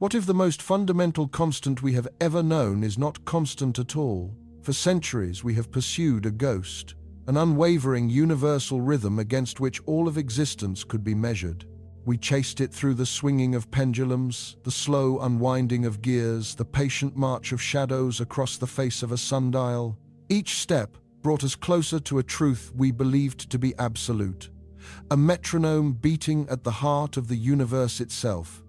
What if the most fundamental constant we have ever known is not constant at all? For centuries we have pursued a ghost, an unwavering universal rhythm against which all of existence could be measured. We chased it through the swinging of pendulums, the slow unwinding of gears, the patient march of shadows across the face of a sundial. Each step brought us closer to a truth we believed to be absolute, a metronome beating at the heart of the universe itself.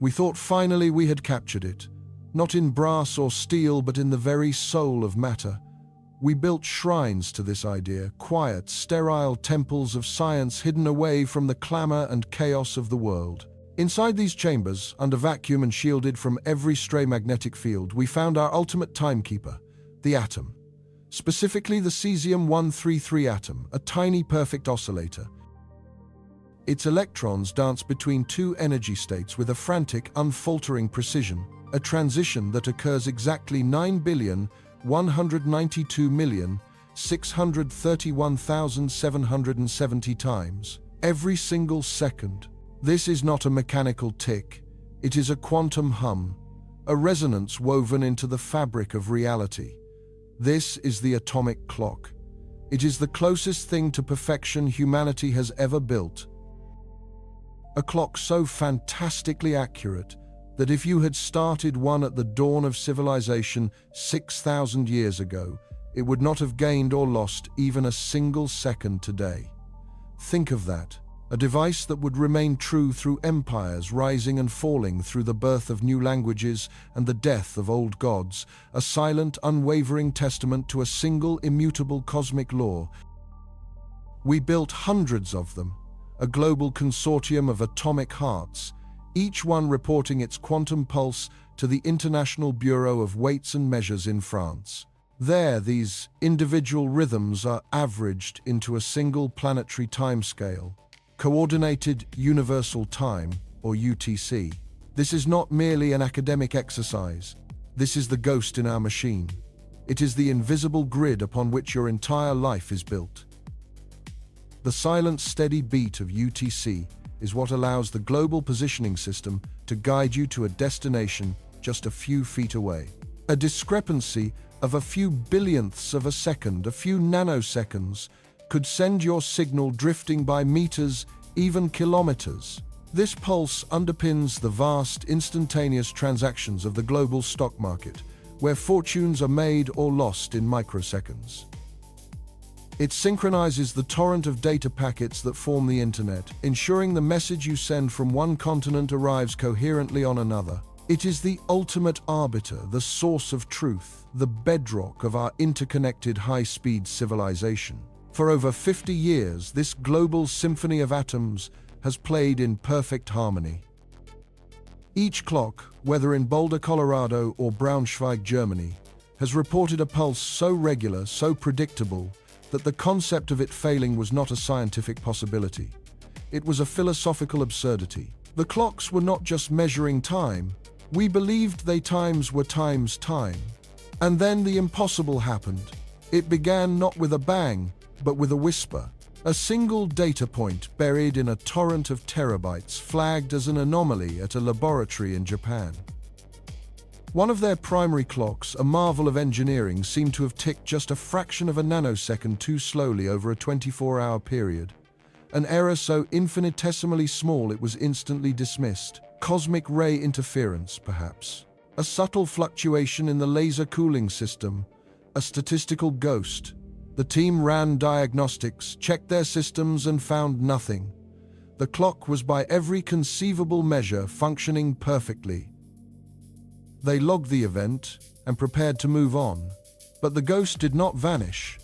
We thought finally we had captured it, not in brass or steel, but in the very soul of matter. We built shrines to this idea, quiet, sterile temples of science hidden away from the clamor and chaos of the world. Inside these chambers, under vacuum and shielded from every stray magnetic field, we found our ultimate timekeeper, the atom. Specifically the cesium-133 atom, a tiny perfect oscillator. Its electrons dance between two energy states with a frantic, unfaltering precision, a transition that occurs exactly 9,192,631,770 times, every single second. This is not a mechanical tick, it is a quantum hum, a resonance woven into the fabric of reality. This is the atomic clock. It is the closest thing to perfection humanity has ever built. A clock so fantastically accurate that if you had started one at the dawn of civilization 6,000 years ago, it would not have gained or lost even a single second today. Think of that. A device that would remain true through empires rising and falling, through the birth of new languages and the death of old gods, a silent, unwavering testament to a single, immutable cosmic law. We built hundreds of them, a global consortium of atomic hearts, each one reporting its quantum pulse to the International Bureau of Weights and Measures in France. There, these individual rhythms are averaged into a single planetary timescale, Coordinated Universal Time, or UTC. This is not merely an academic exercise. This is the ghost in our machine. It is the invisible grid upon which your entire life is built. The silent, steady beat of UTC is what allows the global positioning system to guide you to a destination just a few feet away. A discrepancy of a few billionths of a second, a few nanoseconds, could send your signal drifting by meters, even kilometers. This pulse underpins the vast, instantaneous transactions of the global stock market, where fortunes are made or lost in microseconds. It synchronizes the torrent of data packets that form the internet, ensuring the message you send from one continent arrives coherently on another. It is the ultimate arbiter, the source of truth, the bedrock of our interconnected high-speed civilization. For over 50 years, this global symphony of atoms has played in perfect harmony. Each clock, whether in Boulder, Colorado or Braunschweig, Germany, has reported a pulse so regular, so predictable, that the concept of it failing was not a scientific possibility. It was a philosophical absurdity. The clocks were not just measuring time. We believed they times were times time. And then the impossible happened. It began not with a bang, but with a whisper. A single data point buried in a torrent of terabytes, flagged as an anomaly at a laboratory in Japan. One of their primary clocks, a marvel of engineering, seemed to have ticked just a fraction of a nanosecond too slowly over a 24-hour period. An error so infinitesimally small it was instantly dismissed. Cosmic ray interference, perhaps. A subtle fluctuation in the laser cooling system. A statistical ghost. The team ran diagnostics, checked their systems, and found nothing. The clock was by every conceivable measure functioning perfectly. They logged the event and prepared to move on. But the ghost did not vanish.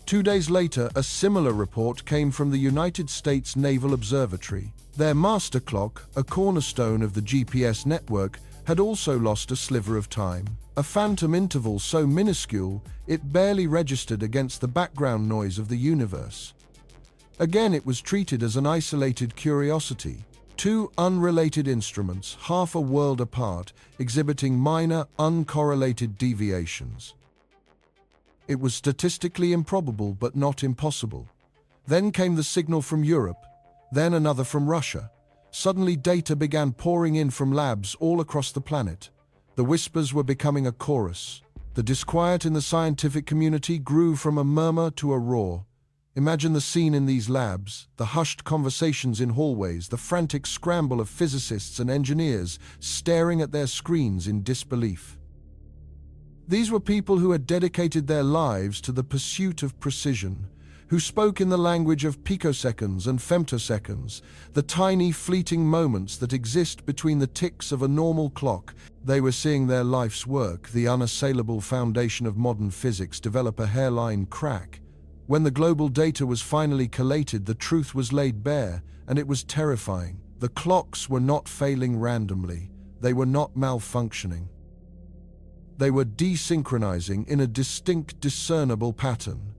2 days later, a similar report came from the United States Naval Observatory. Their master clock, a cornerstone of the GPS network, had also lost a sliver of time. A phantom interval so minuscule it barely registered against the background noise of the universe. Again, it was treated as an isolated curiosity. Two unrelated instruments, half a world apart, exhibiting minor, uncorrelated deviations. It was statistically improbable but not impossible. Then came the signal from Europe, then another from Russia. Suddenly data began pouring in from labs all across the planet. The whispers were becoming a chorus. The disquiet in the scientific community grew from a murmur to a roar. Imagine the scene in these labs, the hushed conversations in hallways, the frantic scramble of physicists and engineers staring at their screens in disbelief. These were people who had dedicated their lives to the pursuit of precision, who spoke in the language of picoseconds and femtoseconds, the tiny fleeting moments that exist between the ticks of a normal clock. They were seeing their life's work, the unassailable foundation of modern physics, develop a hairline crack. When the global data was finally collated, the truth was laid bare, and it was terrifying. The clocks were not failing randomly. They were not malfunctioning. They were desynchronizing in a distinct, discernible pattern.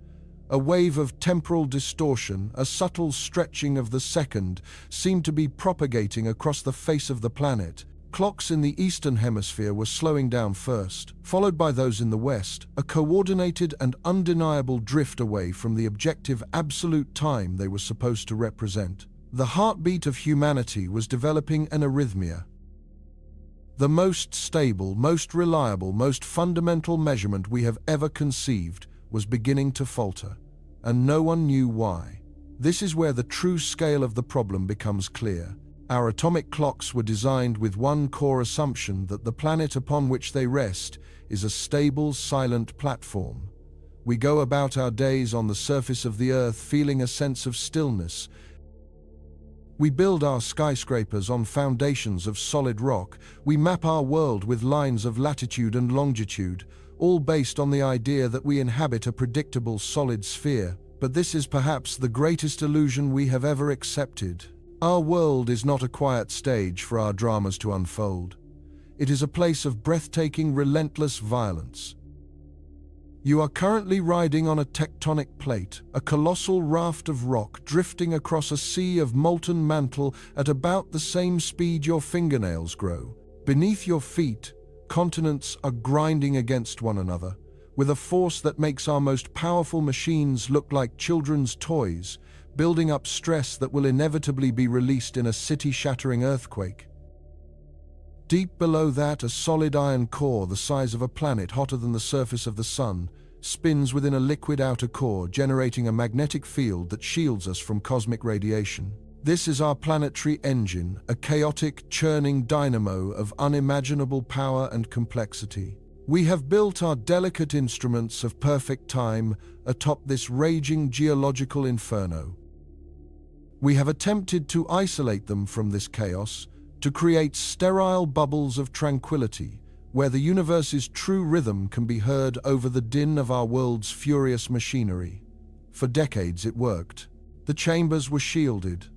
A wave of temporal distortion, a subtle stretching of the second, seemed to be propagating across the face of the planet. Clocks in the Eastern Hemisphere were slowing down first, followed by those in the West, a coordinated and undeniable drift away from the objective absolute time they were supposed to represent. The heartbeat of humanity was developing an arrhythmia. The most stable, most reliable, most fundamental measurement we have ever conceived was beginning to falter, and no one knew why. This is where the true scale of the problem becomes clear. Our atomic clocks were designed with one core assumption, that the planet upon which they rest is a stable, silent platform. We go about our days on the surface of the Earth feeling a sense of stillness. We build our skyscrapers on foundations of solid rock. We map our world with lines of latitude and longitude, all based on the idea that we inhabit a predictable solid sphere. But this is perhaps the greatest illusion we have ever accepted. Our world is not a quiet stage for our dramas to unfold. It is a place of breathtaking, relentless violence. You are currently riding on a tectonic plate, a colossal raft of rock drifting across a sea of molten mantle at about the same speed your fingernails grow. Beneath your feet, continents are grinding against one another, with a force that makes our most powerful machines look like children's toys, building up stress that will inevitably be released in a city-shattering earthquake. Deep below that, a solid iron core the size of a planet, hotter than the surface of the sun, spins within a liquid outer core, generating a magnetic field that shields us from cosmic radiation. This is our planetary engine, a chaotic, churning dynamo of unimaginable power and complexity. We have built our delicate instruments of perfect time atop this raging geological inferno. We have attempted to isolate them from this chaos, to create sterile bubbles of tranquility, where the universe's true rhythm can be heard over the din of our world's furious machinery. For decades it worked. The chambers were shielded.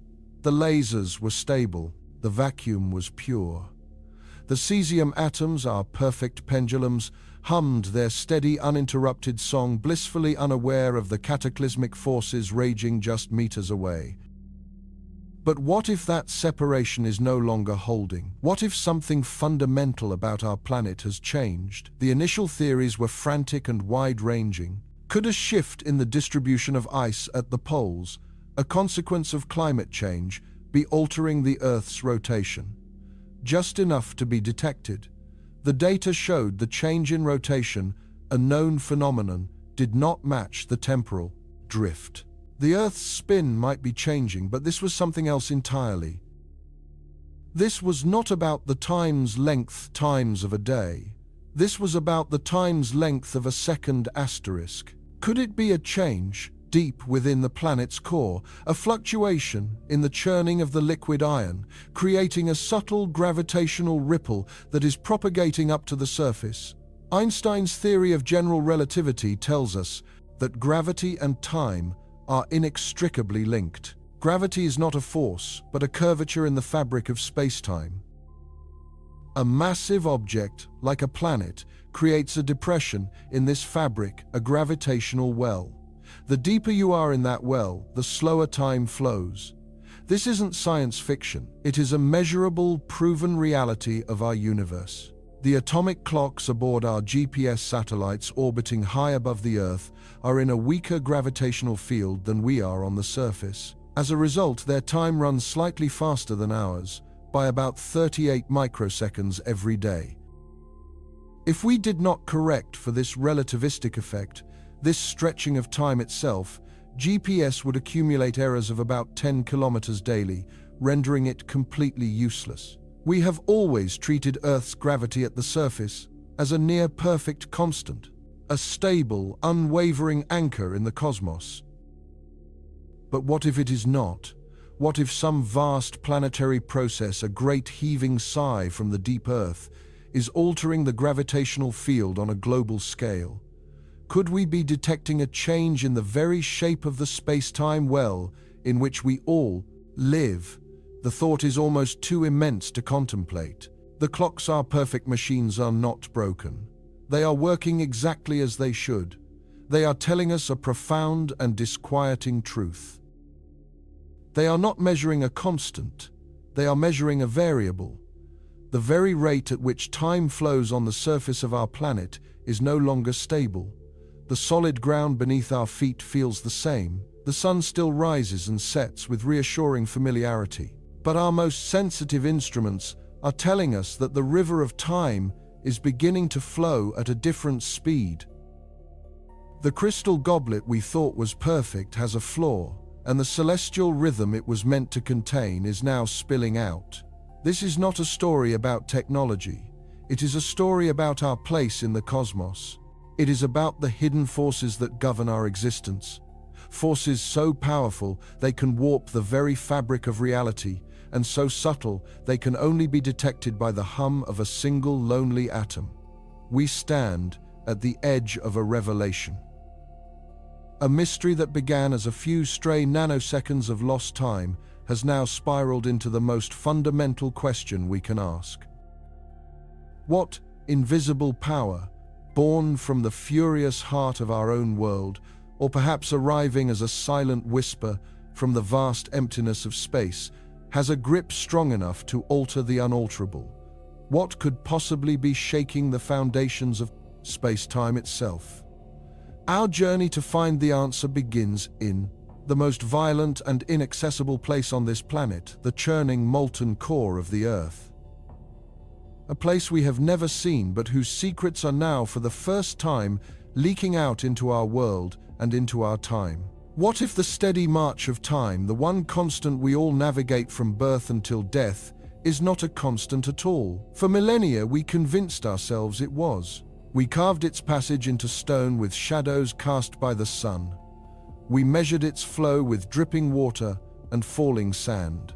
The lasers were stable. The vacuum was pure. The cesium atoms, our perfect pendulums, hummed their steady, uninterrupted song, blissfully unaware of the cataclysmic forces raging just meters away. But what if that separation is no longer holding? What if something fundamental about our planet has changed? The initial theories were frantic and wide-ranging. Could a shift in the distribution of ice at the poles, a consequence of climate change, be altering the Earth's rotation? Just enough to be detected. The data showed the change in rotation, a known phenomenon, did not match the temporal drift. The Earth's spin might be changing, but this was something else entirely. This was not about the time's length times of a day. This was about the time's length of a second asterisk. Could it be a change deep within the planet's core, a fluctuation in the churning of the liquid iron, creating a subtle gravitational ripple that is propagating up to the surface? Einstein's theory of general relativity tells us that gravity and time are inextricably linked. Gravity is not a force, but a curvature in the fabric of space-time. A massive object, like a planet, creates a depression in this fabric, a gravitational well. The deeper you are in that well, the slower time flows. This isn't science fiction. It is a measurable, proven reality of our universe. The atomic clocks aboard our GPS satellites orbiting high above the Earth are in a weaker gravitational field than we are on the surface. As a result, their time runs slightly faster than ours, by about 38 microseconds every day. If we did not correct for this relativistic effect, this stretching of time itself, GPS would accumulate errors of about 10 kilometers daily, rendering it completely useless. We have always treated Earth's gravity at the surface as a near-perfect constant, a stable, unwavering anchor in the cosmos. But what if it is not? What if some vast planetary process, a great heaving sigh from the deep Earth, is altering the gravitational field on a global scale? Could we be detecting a change in the very shape of the space-time well in which we all live? The thought is almost too immense to contemplate. The clocks our perfect machines are not broken. They are working exactly as they should. They are telling us a profound and disquieting truth. They are not measuring a constant. They are measuring a variable. The very rate at which time flows on the surface of our planet is no longer stable. The solid ground beneath our feet feels the same. The sun still rises and sets with reassuring familiarity. But our most sensitive instruments are telling us that the river of time is beginning to flow at a different speed. The crystal goblet we thought was perfect has a flaw, and the celestial rhythm it was meant to contain is now spilling out. This is not a story about technology. It is a story about our place in the cosmos. It is about the hidden forces that govern our existence. Forces so powerful they can warp the very fabric of reality, and so subtle they can only be detected by the hum of a single lonely atom. We stand at the edge of a revelation. A mystery that began as a few stray nanoseconds of lost time has now spiraled into the most fundamental question we can ask. What invisible power, born from the furious heart of our own world, or perhaps arriving as a silent whisper from the vast emptiness of space, has a grip strong enough to alter the unalterable? What could possibly be shaking the foundations of space-time itself? Our journey to find the answer begins in the most violent and inaccessible place on this planet, the churning molten core of the Earth. A place we have never seen, but whose secrets are now for the first time leaking out into our world and into our time. What if the steady march of time, the one constant we all navigate from birth until death, is not a constant at all? For millennia we convinced ourselves it was. We carved its passage into stone with shadows cast by the sun. We measured its flow with dripping water and falling sand.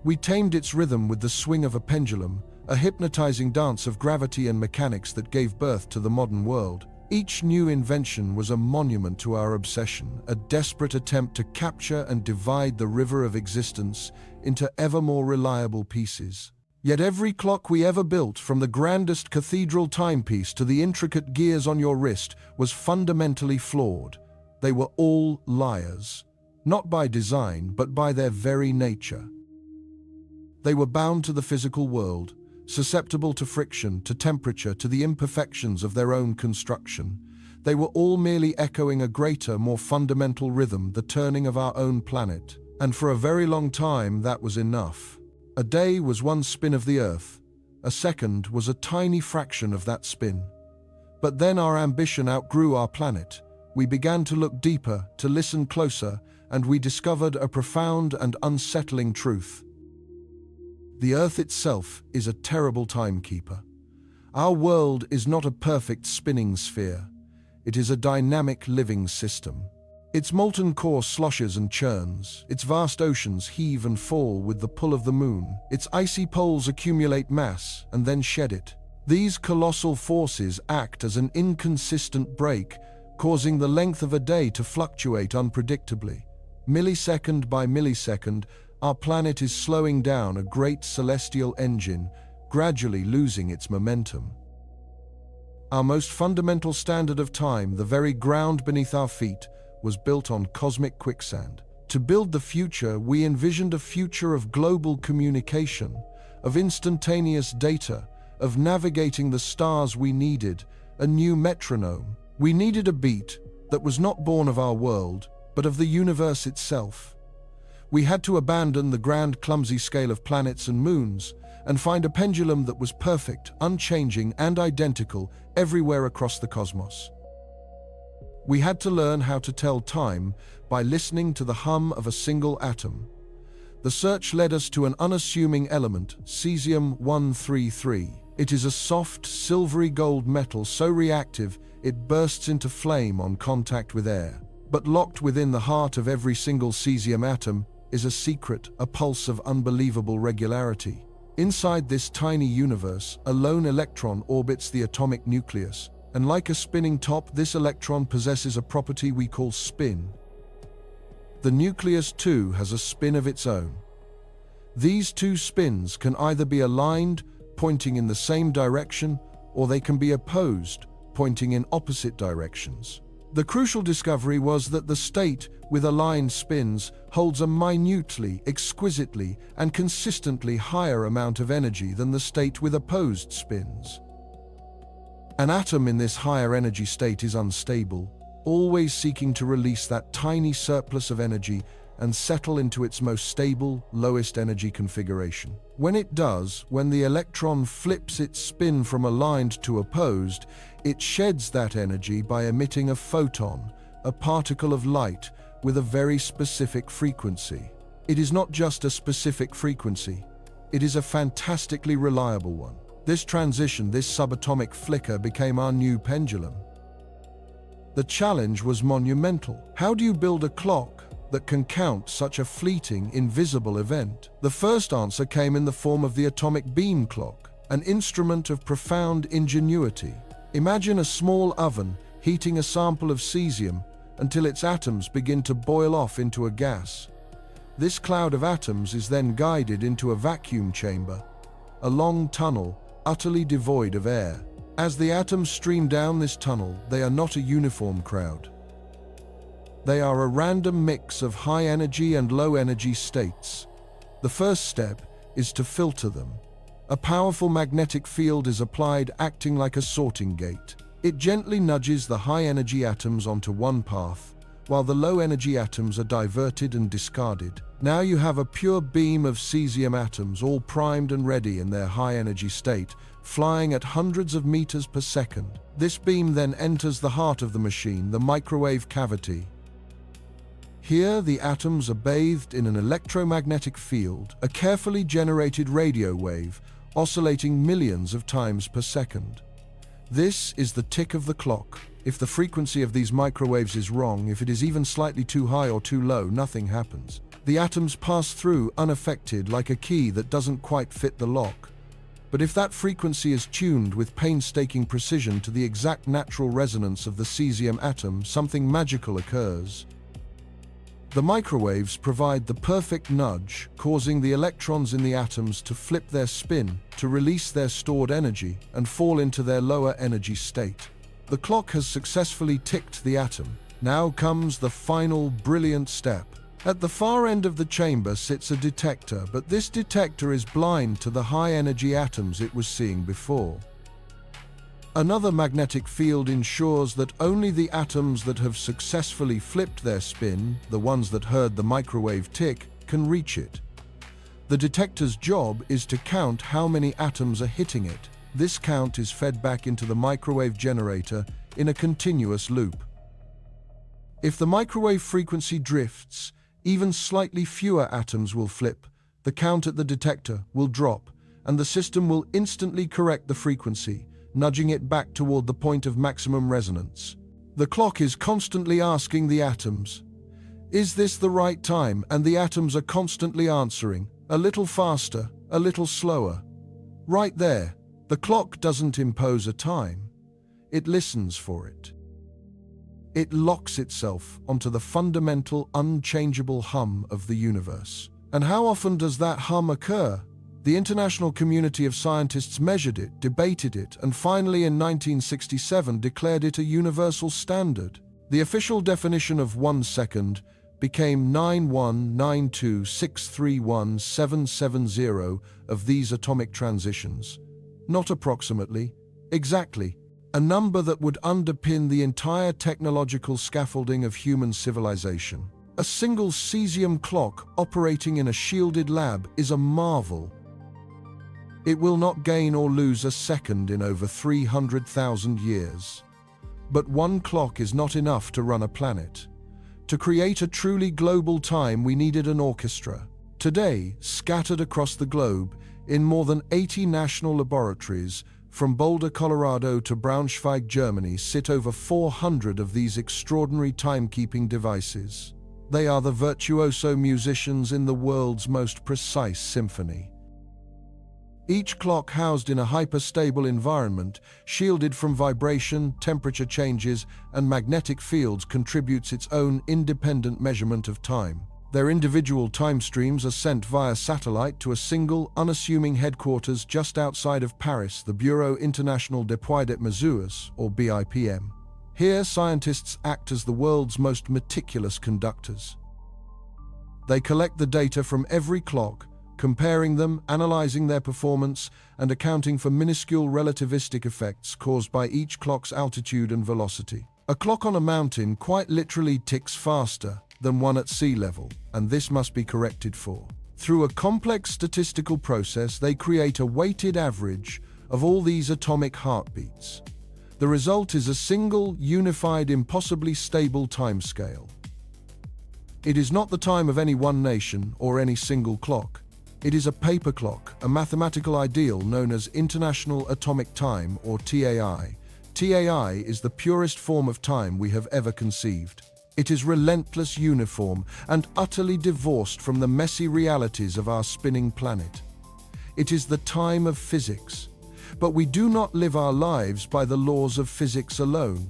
We tamed its rhythm with the swing of a pendulum, a hypnotizing dance of gravity and mechanics that gave birth to the modern world. Each new invention was a monument to our obsession, a desperate attempt to capture and divide the river of existence into ever more reliable pieces. Yet every clock we ever built, from the grandest cathedral timepiece to the intricate gears on your wrist, was fundamentally flawed. They were all liars, not by design, but by their very nature. They were bound to the physical world, susceptible to friction, to temperature, to the imperfections of their own construction. They were all merely echoing a greater, more fundamental rhythm, the turning of our own planet. And for a very long time, that was enough. A day was one spin of the Earth. A second was a tiny fraction of that spin. But then our ambition outgrew our planet. We began to look deeper, to listen closer, and we discovered a profound and unsettling truth. The Earth itself is a terrible timekeeper. Our world is not a perfect spinning sphere. It is a dynamic living system. Its molten core sloshes and churns. Its vast oceans heave and fall with the pull of the moon. Its icy poles accumulate mass and then shed it. These colossal forces act as an inconsistent brake, causing the length of a day to fluctuate unpredictably. Millisecond by millisecond, our planet is slowing down, a great celestial engine, gradually losing its momentum. Our most fundamental standard of time, the very ground beneath our feet, was built on cosmic quicksand. To build the future, we envisioned a future of global communication, of instantaneous data, of navigating the stars we needed, a new metronome. We needed a beat that was not born of our world, but of the universe itself. We had to abandon the grand, clumsy scale of planets and moons and find a pendulum that was perfect, unchanging, and identical everywhere across the cosmos. We had to learn how to tell time by listening to the hum of a single atom. The search led us to an unassuming element, cesium-133. It is a soft, silvery gold metal so reactive it bursts into flame on contact with air. But locked within the heart of every single cesium atom is a secret, a pulse of unbelievable regularity. Inside this tiny universe, a lone electron orbits the atomic nucleus, and like a spinning top, this electron possesses a property we call spin. The nucleus too has a spin of its own. These two spins can either be aligned, pointing in the same direction, or they can be opposed, pointing in opposite directions. The crucial discovery was that the state with aligned spins holds a minutely, exquisitely, and consistently higher amount of energy than the state with opposed spins. An atom in this higher energy state is unstable, always seeking to release that tiny surplus of energy and settle into its most stable, lowest energy configuration. When it does, when the electron flips its spin from aligned to opposed, it sheds that energy by emitting a photon, a particle of light, with a very specific frequency. It is not just a specific frequency, it is a fantastically reliable one. This transition, this subatomic flicker, became our new pendulum. The challenge was monumental. How do you build a clock that can count such a fleeting, invisible event? The first answer came in the form of the atomic beam clock, an instrument of profound ingenuity. Imagine a small oven heating a sample of cesium until its atoms begin to boil off into a gas. This cloud of atoms is then guided into a vacuum chamber, a long tunnel utterly devoid of air. As the atoms stream down this tunnel, they are not a uniform crowd. They are a random mix of high energy and low energy states. The first step is to filter them. A powerful magnetic field is applied, acting like a sorting gate. It gently nudges the high energy atoms onto one path, while the low energy atoms are diverted and discarded. Now you have a pure beam of cesium atoms, all primed and ready in their high energy state, flying at hundreds of meters per second. This beam then enters the heart of the machine, the microwave cavity. Here, the atoms are bathed in an electromagnetic field, a carefully generated radio wave, oscillating millions of times per second. This is the tick of the clock. If the frequency of these microwaves is wrong, if it is even slightly too high or too low, nothing happens. The atoms pass through unaffected, like a key that doesn't quite fit the lock. But if that frequency is tuned with painstaking precision to the exact natural resonance of the cesium atom, something magical occurs. The microwaves provide the perfect nudge, causing the electrons in the atoms to flip their spin, to release their stored energy, and fall into their lower energy state. The clock has successfully ticked the atom. Now comes the final brilliant step. At the far end of the chamber sits a detector, but this detector is blind to the high-energy atoms it was seeing before. Another magnetic field ensures that only the atoms that have successfully flipped their spin, the ones that heard the microwave tick, can reach it. The detector's job is to count how many atoms are hitting it. This count is fed back into the microwave generator in a continuous loop. If the microwave frequency drifts, even slightly fewer atoms will flip, the count at the detector will drop, and the system will instantly correct the frequency, nudging it back toward the point of maximum resonance. The clock is constantly asking the atoms, "Is this the right time?" And the atoms are constantly answering, a little faster, a little slower. Right there, the clock doesn't impose a time. It listens for it. It locks itself onto the fundamental, unchangeable hum of the universe. And how often does that hum occur? The international community of scientists measured it, debated it, and finally in 1967 declared it a universal standard. The official definition of 1 second became 9192631770 of these atomic transitions. Not approximately, exactly. A number that would underpin the entire technological scaffolding of human civilization. A single cesium clock operating in a shielded lab is a marvel. It will not gain or lose a second in over 300,000 years. But one clock is not enough to run a planet. To create a truly global time, we needed an orchestra. Today, scattered across the globe, in more than 80 national laboratories, from Boulder, Colorado to Braunschweig, Germany, sit over 400 of these extraordinary timekeeping devices. They are the virtuoso musicians in the world's most precise symphony. Each clock housed in a hyper-stable environment, shielded from vibration, temperature changes, and magnetic fields, contributes its own independent measurement of time. Their individual time streams are sent via satellite to a single, unassuming headquarters just outside of Paris, the Bureau International des Poids et Mesures, or BIPM. Here, scientists act as the world's most meticulous conductors. They collect the data from every clock, comparing them, analyzing their performance, and accounting for minuscule relativistic effects caused by each clock's altitude and velocity. A clock on a mountain quite literally ticks faster than one at sea level, and this must be corrected for. Through a complex statistical process, they create a weighted average of all these atomic heartbeats. The result is a single, unified, impossibly stable timescale. It is not the time of any one nation or any single clock. It is a paper clock, a mathematical ideal known as International Atomic Time, or TAI. TAI is the purest form of time we have ever conceived. It is relentless, uniform, and utterly divorced from the messy realities of our spinning planet. It is the time of physics. But we do not live our lives by the laws of physics alone.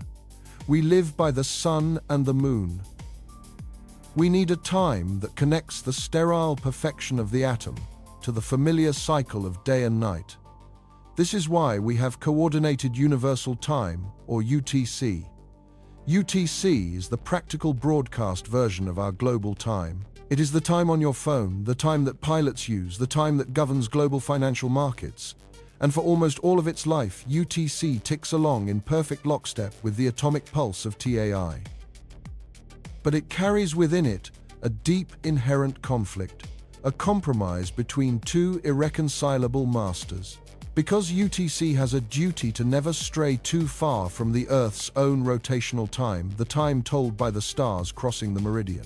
We live by the sun and the moon. We need a time that connects the sterile perfection of the atom to the familiar cycle of day and night. This is why we have Coordinated Universal Time, or UTC. UTC is the practical broadcast version of our global time. It is the time on your phone, the time that pilots use, the time that governs global financial markets. And for almost all of its life, UTC ticks along in perfect lockstep with the atomic pulse of TAI. But it carries within it a deep inherent conflict, a compromise between two irreconcilable masters. Because UTC has a duty to never stray too far from the Earth's own rotational time, the time told by the stars crossing the meridian.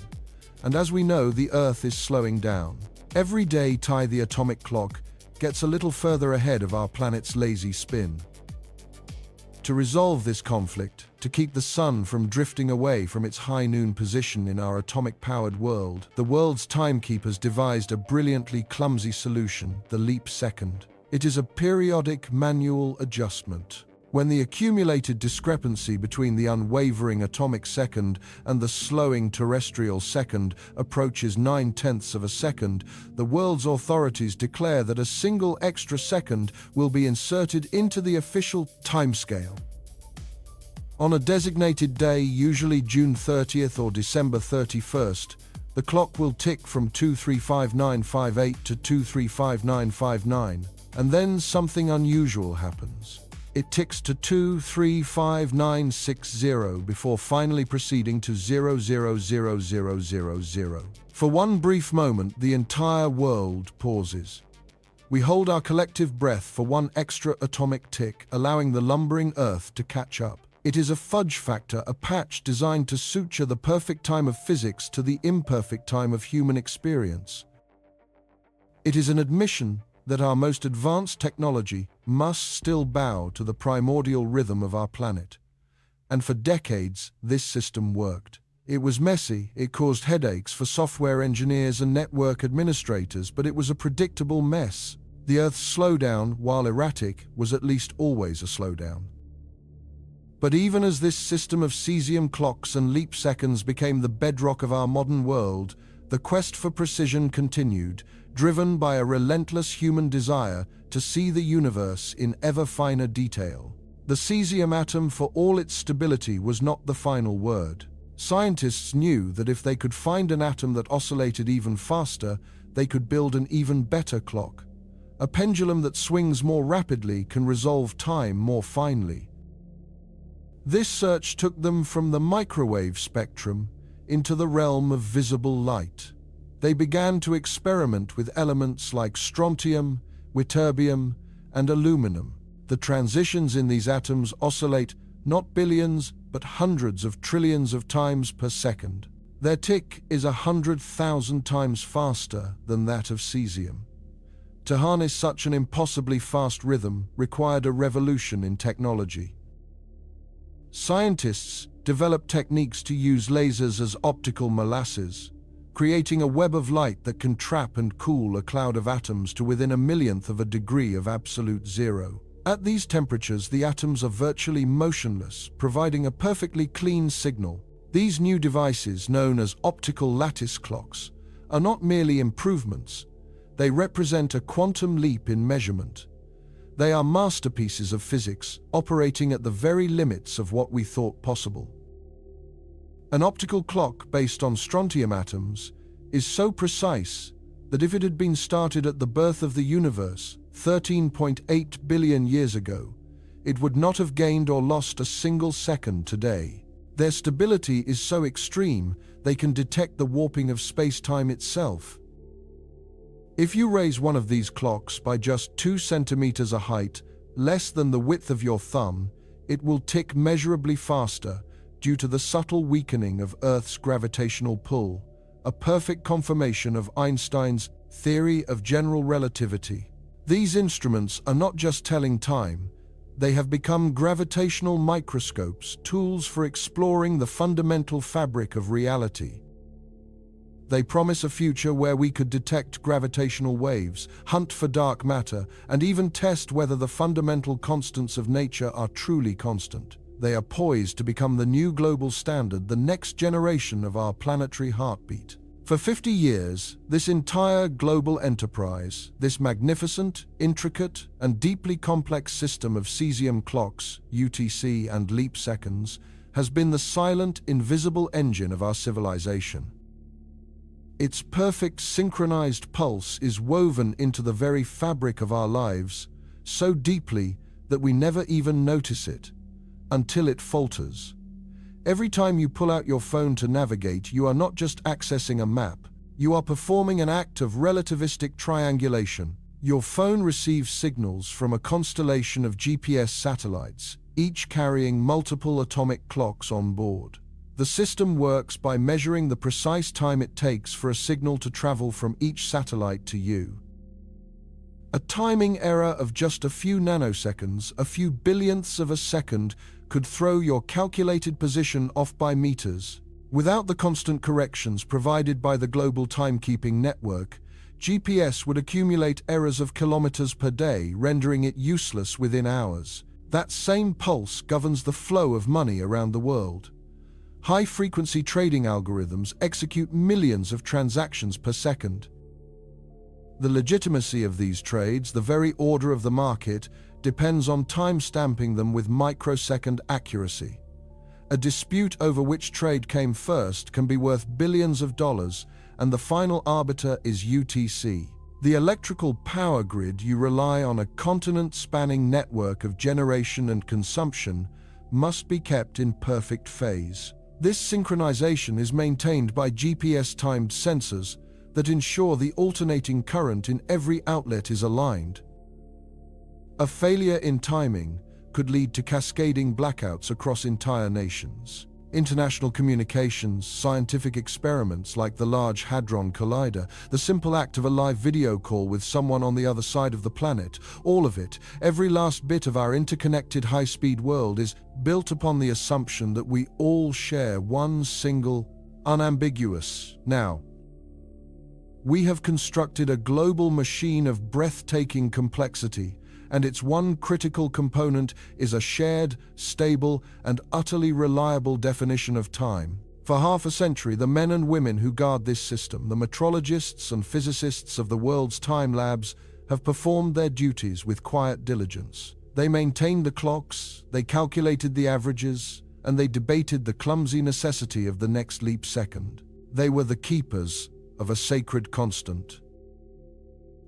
And as we know, the Earth is slowing down. Every day, the atomic clock gets a little further ahead of our planet's lazy spin. To resolve this conflict, to keep the sun from drifting away from its high noon position in our atomic-powered world, the world's timekeepers devised a brilliantly clumsy solution, the leap second. It is a periodic manual adjustment. When the accumulated discrepancy between the unwavering atomic second and the slowing terrestrial second approaches 9/10 of a second, the world's authorities declare that a single extra second will be inserted into the official timescale. On a designated day, usually June 30th or December 31st, the clock will tick from 235958 to 235959, and then something unusual happens. It ticks to 235960 before finally proceeding to 000000. For one brief moment, the entire world pauses. We hold our collective breath for one extra atomic tick, allowing the lumbering Earth to catch up. It is a fudge factor, a patch designed to suture the perfect time of physics to the imperfect time of human experience. It is an admission that our most advanced technology must still bow to the primordial rhythm of our planet. And for decades, this system worked. It was messy, it caused headaches for software engineers and network administrators, but it was a predictable mess. The Earth's slowdown, while erratic, was at least always a slowdown. But even as this system of cesium clocks and leap seconds became the bedrock of our modern world, the quest for precision continued, driven by a relentless human desire to see the universe in ever finer detail. The cesium atom, for all its stability, was not the final word. Scientists knew that if they could find an atom that oscillated even faster, they could build an even better clock. A pendulum that swings more rapidly can resolve time more finely. This search took them from the microwave spectrum into the realm of visible light. They began to experiment with elements like strontium, ytterbium, and aluminum. The transitions in these atoms oscillate not billions, but hundreds of trillions of times per second. Their tick is 100,000 times faster than that of cesium. To harness such an impossibly fast rhythm required a revolution in technology. Scientists developed techniques to use lasers as optical molasses, creating a web of light that can trap and cool a cloud of atoms to within a millionth of a degree of absolute zero. At these temperatures, the atoms are virtually motionless, providing a perfectly clean signal. These new devices, known as optical lattice clocks, are not merely improvements. They represent a quantum leap in measurement. They are masterpieces of physics, operating at the very limits of what we thought possible. An optical clock based on strontium atoms is so precise that if it had been started at the birth of the universe 13.8 billion years ago, it would not have gained or lost a single second today. Their stability is so extreme, they can detect the warping of space-time itself. If you raise one of these clocks by just 2 centimeters a height, less than the width of your thumb, it will tick measurably faster due to the subtle weakening of Earth's gravitational pull, a perfect confirmation of Einstein's theory of general relativity. These instruments are not just telling time, they have become gravitational microscopes, tools for exploring the fundamental fabric of reality. They promise a future where we could detect gravitational waves, hunt for dark matter, and even test whether the fundamental constants of nature are truly constant. They are poised to become the new global standard, the next generation of our planetary heartbeat. For 50 years, this entire global enterprise, this magnificent, intricate, and deeply complex system of cesium clocks, UTC, and leap seconds, has been the silent, invisible engine of our civilization. Its perfect synchronized pulse is woven into the very fabric of our lives, so deeply that we never even notice it, until it falters. Every time you pull out your phone to navigate, you are not just accessing a map, you are performing an act of relativistic triangulation. Your phone receives signals from a constellation of GPS satellites, each carrying multiple atomic clocks on board. The system works by measuring the precise time it takes for a signal to travel from each satellite to you. A timing error of just a few nanoseconds, a few billionths of a second, could throw your calculated position off by meters. Without the constant corrections provided by the global timekeeping network, GPS would accumulate errors of kilometers per day, rendering it useless within hours. That same pulse governs the flow of money around the world. High-frequency trading algorithms execute millions of transactions per second. The legitimacy of these trades, the very order of the market, depends on time-stamping them with microsecond accuracy. A dispute over which trade came first can be worth billions of dollars, and the final arbiter is UTC. The electrical power grid you rely on, a continent-spanning network of generation and consumption, must be kept in perfect phase. This synchronization is maintained by GPS-timed sensors that ensure the alternating current in every outlet is aligned. A failure in timing could lead to cascading blackouts across entire nations. International communications, scientific experiments like the Large Hadron Collider, the simple act of a live video call with someone on the other side of the planet, all of it, every last bit of our interconnected high-speed world is built upon the assumption that we all share one single, unambiguous now. We have constructed a global machine of breathtaking complexity, and its one critical component is a shared, stable, and utterly reliable definition of time. For half a century, the men and women who guard this system, the metrologists and physicists of the world's time labs, have performed their duties with quiet diligence. They maintained the clocks, they calculated the averages, and they debated the clumsy necessity of the next leap second. They were the keepers of a sacred constant.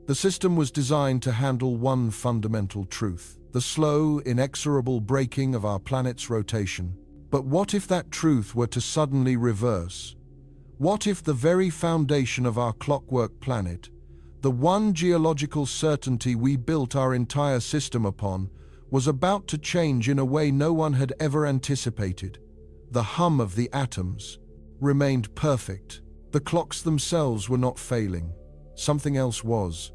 The system was designed to handle one fundamental truth: the slow, inexorable breaking of our planet's rotation. But what if that truth were to suddenly reverse? What if the very foundation of our clockwork planet, the one geological certainty we built our entire system upon, was about to change in a way no one had ever anticipated? The hum of the atoms remained perfect. The clocks themselves were not failing. Something else was.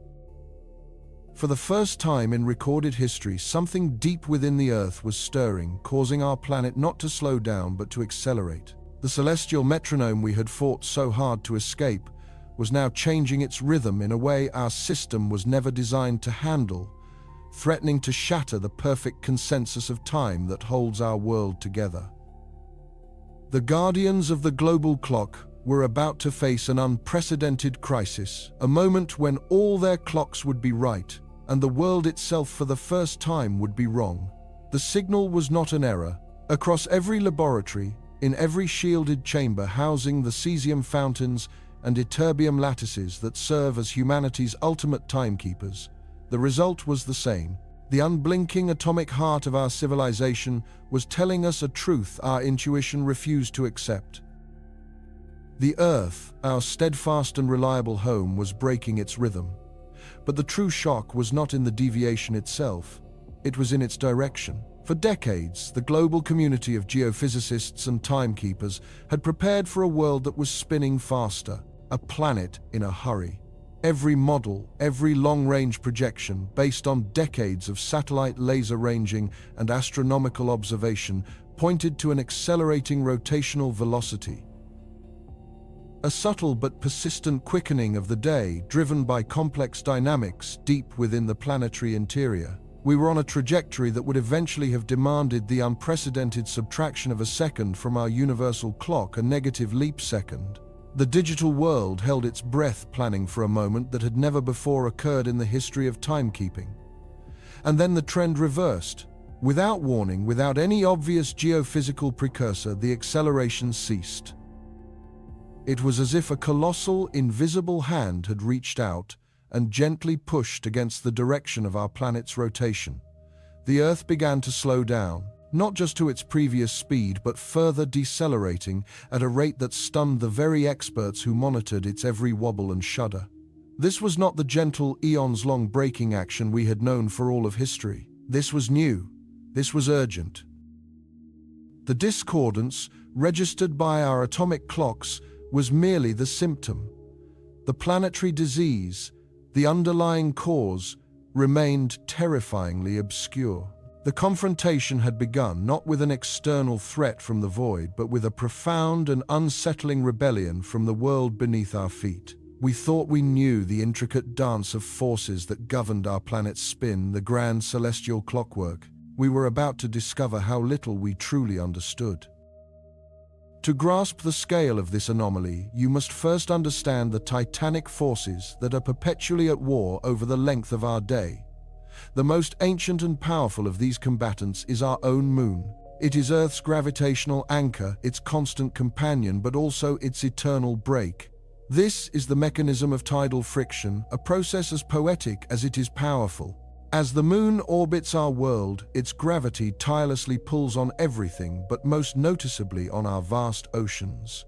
For the first time in recorded history, something deep within the Earth was stirring, causing our planet not to slow down but to accelerate. The celestial metronome we had fought so hard to escape was now changing its rhythm in a way our system was never designed to handle, threatening to shatter the perfect consensus of time that holds our world together. The guardians of the global clock were about to face an unprecedented crisis, a moment when all their clocks would be right, and the world itself for the first time would be wrong. The signal was not an error. Across every laboratory, in every shielded chamber housing the cesium fountains and ytterbium lattices that serve as humanity's ultimate timekeepers, the result was the same. The unblinking atomic heart of our civilization was telling us a truth our intuition refused to accept. The Earth, our steadfast and reliable home, was breaking its rhythm. But the true shock was not in the deviation itself, it was in its direction. For decades, the global community of geophysicists and timekeepers had prepared for a world that was spinning faster, a planet in a hurry. Every model, every long-range projection, based on decades of satellite laser ranging and astronomical observation, pointed to an accelerating rotational velocity. A subtle but persistent quickening of the day, driven by complex dynamics deep within the planetary interior. We were on a trajectory that would eventually have demanded the unprecedented subtraction of a second from our universal clock, a negative leap second. The digital world held its breath, planning for a moment that had never before occurred in the history of timekeeping. And then the trend reversed. Without warning, without any obvious geophysical precursor, the acceleration ceased. It was as if a colossal, invisible hand had reached out and gently pushed against the direction of our planet's rotation. The Earth began to slow down, not just to its previous speed, but further decelerating at a rate that stunned the very experts who monitored its every wobble and shudder. This was not the gentle, eons-long braking action we had known for all of history. This was new. This was urgent. The discordance, registered by our atomic clocks, was merely the symptom. The planetary disease, the underlying cause, remained terrifyingly obscure. The confrontation had begun not with an external threat from the void, but with a profound and unsettling rebellion from the world beneath our feet. We thought we knew the intricate dance of forces that governed our planet's spin, the grand celestial clockwork. We were about to discover how little we truly understood. To grasp the scale of this anomaly, you must first understand the titanic forces that are perpetually at war over the length of our day. The most ancient and powerful of these combatants is our own moon. It is Earth's gravitational anchor, its constant companion, but also its eternal brake. This is the mechanism of tidal friction, a process as poetic as it is powerful. As the moon orbits our world, its gravity tirelessly pulls on everything, but most noticeably on our vast oceans.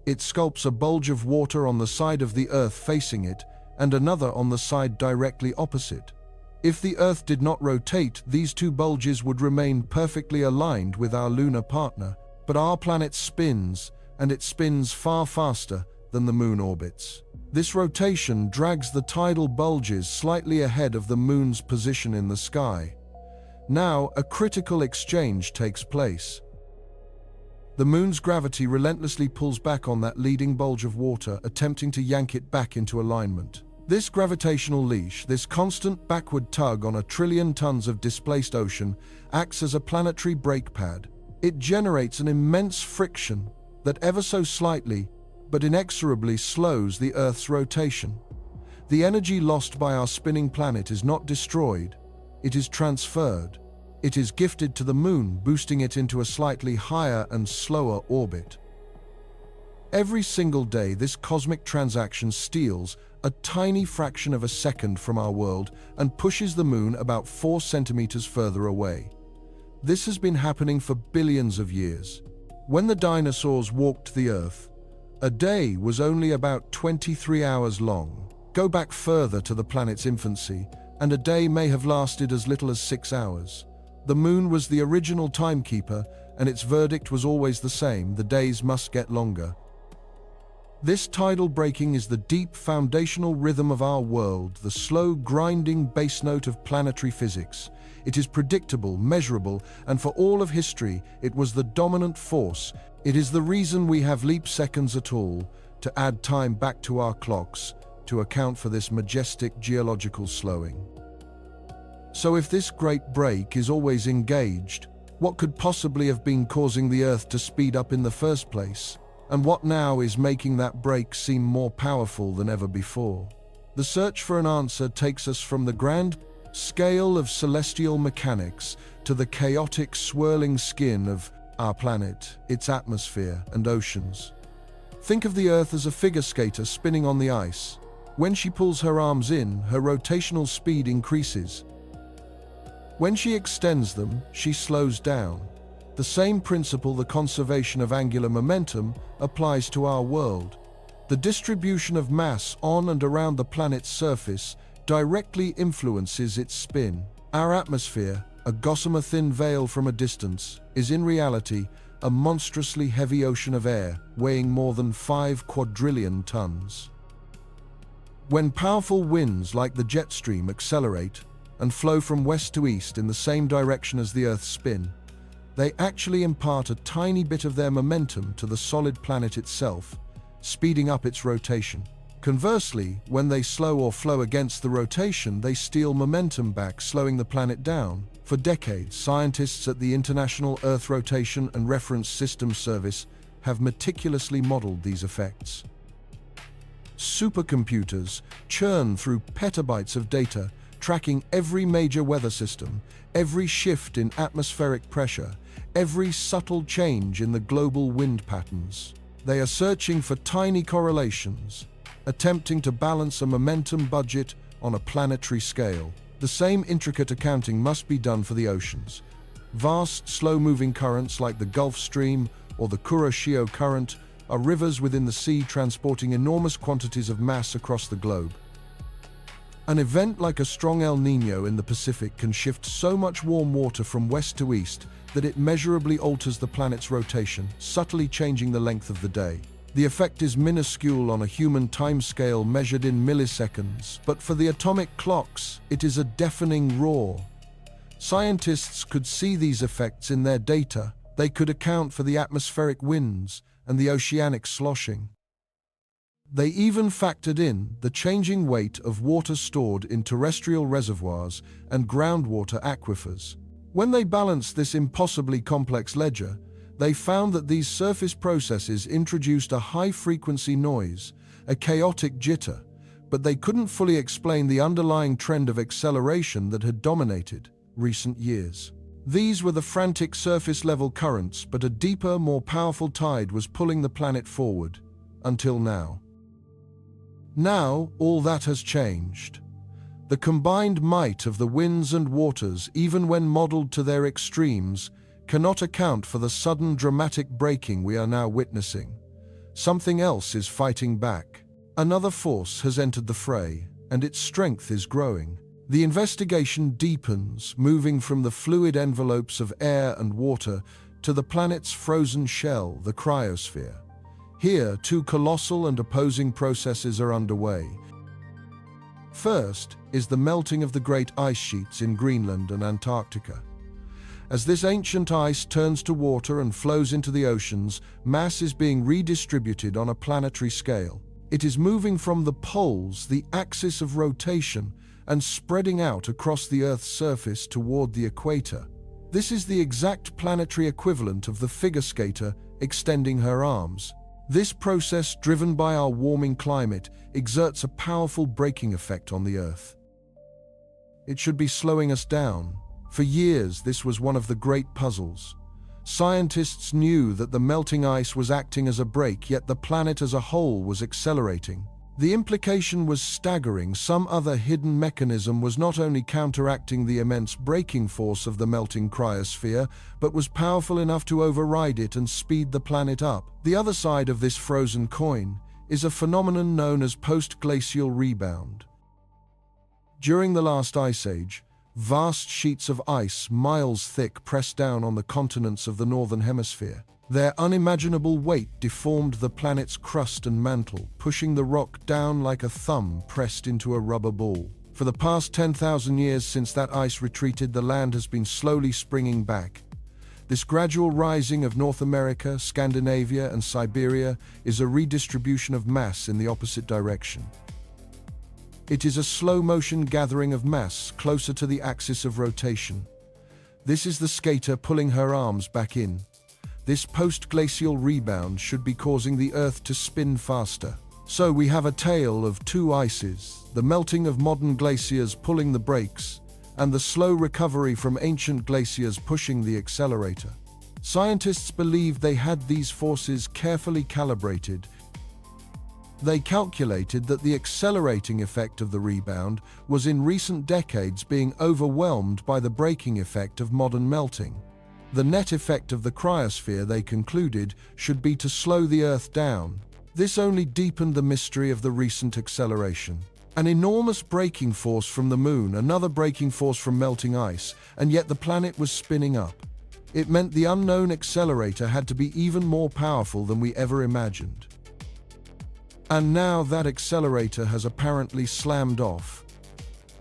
It sculpts a bulge of water on the side of the Earth facing it, and another on the side directly opposite. If the Earth did not rotate, these two bulges would remain perfectly aligned with our lunar partner. But our planet spins, and it spins far faster than the moon orbits. This rotation drags the tidal bulges slightly ahead of the moon's position in the sky. Now, a critical exchange takes place. The moon's gravity relentlessly pulls back on that leading bulge of water, attempting to yank it back into alignment. This gravitational leash, this constant backward tug on 1 trillion tons of displaced ocean, acts as a planetary brake pad. It generates an immense friction that ever so slightly, but inexorably slows the Earth's rotation. The energy lost by our spinning planet is not destroyed, it is transferred. It is gifted to the moon, boosting it into a slightly higher and slower orbit. Every single day, this cosmic transaction steals a tiny fraction of a second from our world and pushes the moon about 4 centimeters further away. This has been happening for billions of years. When the dinosaurs walked the Earth, A day was only about 23 hours long. Go back further to the planet's infancy, and a day may have lasted as little as 6 hours. The moon was the original timekeeper, and its verdict was always the same: the days must get longer. This tidal breaking is the deep foundational rhythm of our world, the slow grinding bass note of planetary physics. It is predictable, measurable, and for all of history, it was the dominant force. It is the reason we have leap seconds at all, to add time back to our clocks, to account for this majestic geological slowing. So if this great break is always engaged, what could possibly have been causing the Earth to speed up in the first place? And what now is making that break seem more powerful than ever before? The search for an answer takes us from the grand scale of celestial mechanics to the chaotic, swirling skin of our planet, its atmosphere and oceans. Think of the Earth as a figure skater spinning on the ice. When she pulls her arms in, her rotational speed increases. When she extends them, she slows down. The same principle, the conservation of angular momentum, applies to our world. The distribution of mass on and around the planet's surface directly influences its spin. Our atmosphere, a gossamer-thin veil from a distance, is in reality a monstrously heavy ocean of air, weighing more than 5 quadrillion tons. When powerful winds like the jet stream accelerate and flow from west to east in the same direction as the Earth's spin, they actually impart a tiny bit of their momentum to the solid planet itself, speeding up its rotation. Conversely, when they slow or flow against the rotation, they steal momentum back, slowing the planet down. For decades, scientists at the International Earth Rotation and Reference Systems Service have meticulously modeled these effects. Supercomputers churn through petabytes of data, tracking every major weather system, every shift in atmospheric pressure, every subtle change in the global wind patterns. They are searching for tiny correlations, attempting to balance a momentum budget on a planetary scale. The same intricate accounting must be done for the oceans. Vast, slow-moving currents like the Gulf Stream or the Kuroshio Current are rivers within the sea transporting enormous quantities of mass across the globe. An event like a strong El Niño in the Pacific can shift so much warm water from west to east that it measurably alters the planet's rotation, subtly changing the length of the day. The effect is minuscule on a human timescale measured in milliseconds, but for the atomic clocks, it is a deafening roar. Scientists could see these effects in their data. They could account for the atmospheric winds and the oceanic sloshing. They even factored in the changing weight of water stored in terrestrial reservoirs and groundwater aquifers. When they balanced this impossibly complex ledger, they found that these surface processes introduced a high-frequency noise, a chaotic jitter, but they couldn't fully explain the underlying trend of acceleration that had dominated recent years. These were the frantic surface-level currents, but a deeper, more powerful tide was pulling the planet forward, until now. Now, all that has changed. The combined might of the winds and waters, even when modeled to their extremes, cannot account for the sudden dramatic breaking we are now witnessing. Something else is fighting back. Another force has entered the fray, and its strength is growing. The investigation deepens, moving from the fluid envelopes of air and water to the planet's frozen shell, the cryosphere. Here, two colossal and opposing processes are underway. First is the melting of the great ice sheets in Greenland and Antarctica. As this ancient ice turns to water and flows into the oceans, mass is being redistributed on a planetary scale. It is moving from the poles, the axis of rotation, and spreading out across the Earth's surface toward the equator. This is the exact planetary equivalent of the figure skater extending her arms. This process, driven by our warming climate, exerts a powerful braking effect on the Earth. It should be slowing us down. For years, this was one of the great puzzles. Scientists knew that the melting ice was acting as a brake, yet the planet as a whole was accelerating. The implication was staggering. Some other hidden mechanism was not only counteracting the immense braking force of the melting cryosphere, but was powerful enough to override it and speed the planet up. The other side of this frozen coin is a phenomenon known as post-glacial rebound. During the last ice age, vast sheets of ice, miles thick, pressed down on the continents of the northern hemisphere. Their unimaginable weight deformed the planet's crust and mantle, pushing the rock down like a thumb pressed into a rubber ball. For the past 10,000 years since that ice retreated, the land has been slowly springing back. This gradual rising of North America, Scandinavia, and Siberia is a redistribution of mass in the opposite direction. It is a slow-motion gathering of mass closer to the axis of rotation. This is the skater pulling her arms back in. This post-glacial rebound should be causing the Earth to spin faster. So we have a tale of two ices, the melting of modern glaciers pulling the brakes, and the slow recovery from ancient glaciers pushing the accelerator. Scientists believed they had these forces carefully calibrated. They calculated that the accelerating effect of the rebound was in recent decades being overwhelmed by the braking effect of modern melting. The net effect of the cryosphere, they concluded, should be to slow the Earth down. This only deepened the mystery of the recent acceleration. An enormous braking force from the moon, another braking force from melting ice, and yet the planet was spinning up. It meant the unknown accelerator had to be even more powerful than we ever imagined. And now that accelerator has apparently slammed off.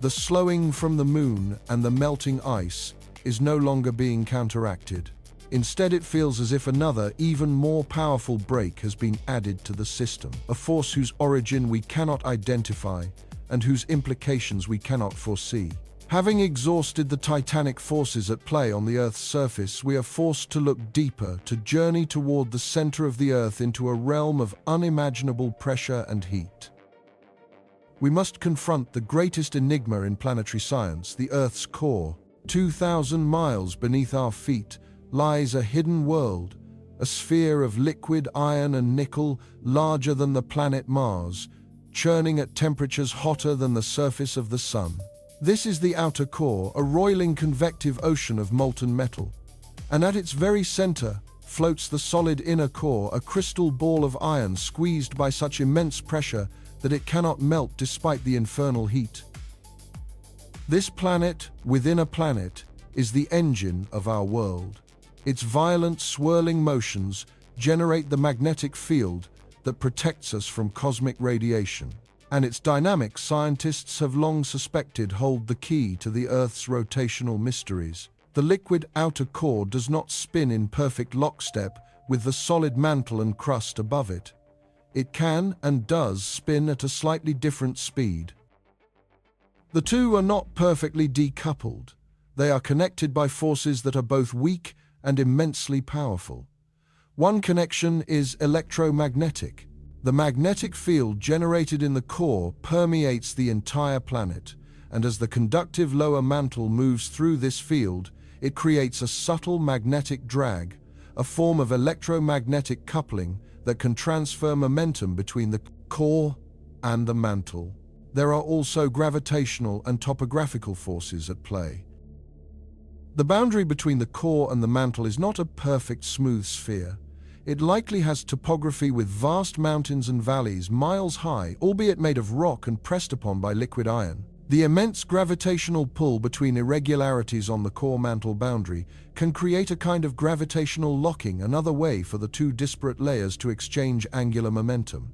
The slowing from the moon and the melting ice is no longer being counteracted. Instead, it feels as if another, even more powerful brake has been added to the system, a force whose origin we cannot identify and whose implications we cannot foresee. Having exhausted the titanic forces at play on the Earth's surface, we are forced to look deeper, to journey toward the center of the Earth into a realm of unimaginable pressure and heat. We must confront the greatest enigma in planetary science, the Earth's core. 2,000 miles beneath our feet lies a hidden world, a sphere of liquid iron and nickel larger than the planet Mars, churning at temperatures hotter than the surface of the Sun. This is the outer core, a roiling convective ocean of molten metal. And at its very center floats the solid inner core, a crystal ball of iron squeezed by such immense pressure that it cannot melt despite the infernal heat. This planet within a planet is the engine of our world. Its violent, swirling motions generate the magnetic field that protects us from cosmic radiation. And its dynamics, scientists have long suspected, hold the key to the Earth's rotational mysteries. The liquid outer core does not spin in perfect lockstep with the solid mantle and crust above it. It can and does spin at a slightly different speed. The two are not perfectly decoupled. They are connected by forces that are both weak and immensely powerful. One connection is electromagnetic. The magnetic field generated in the core permeates the entire planet, and as the conductive lower mantle moves through this field, it creates a subtle magnetic drag, a form of electromagnetic coupling that can transfer momentum between the core and the mantle. There are also gravitational and topographical forces at play. The boundary between the core and the mantle is not a perfect smooth sphere. It likely has topography with vast mountains and valleys miles high, albeit made of rock and pressed upon by liquid iron. The immense gravitational pull between irregularities on the core-mantle boundary can create a kind of gravitational locking, another way for the two disparate layers to exchange angular momentum.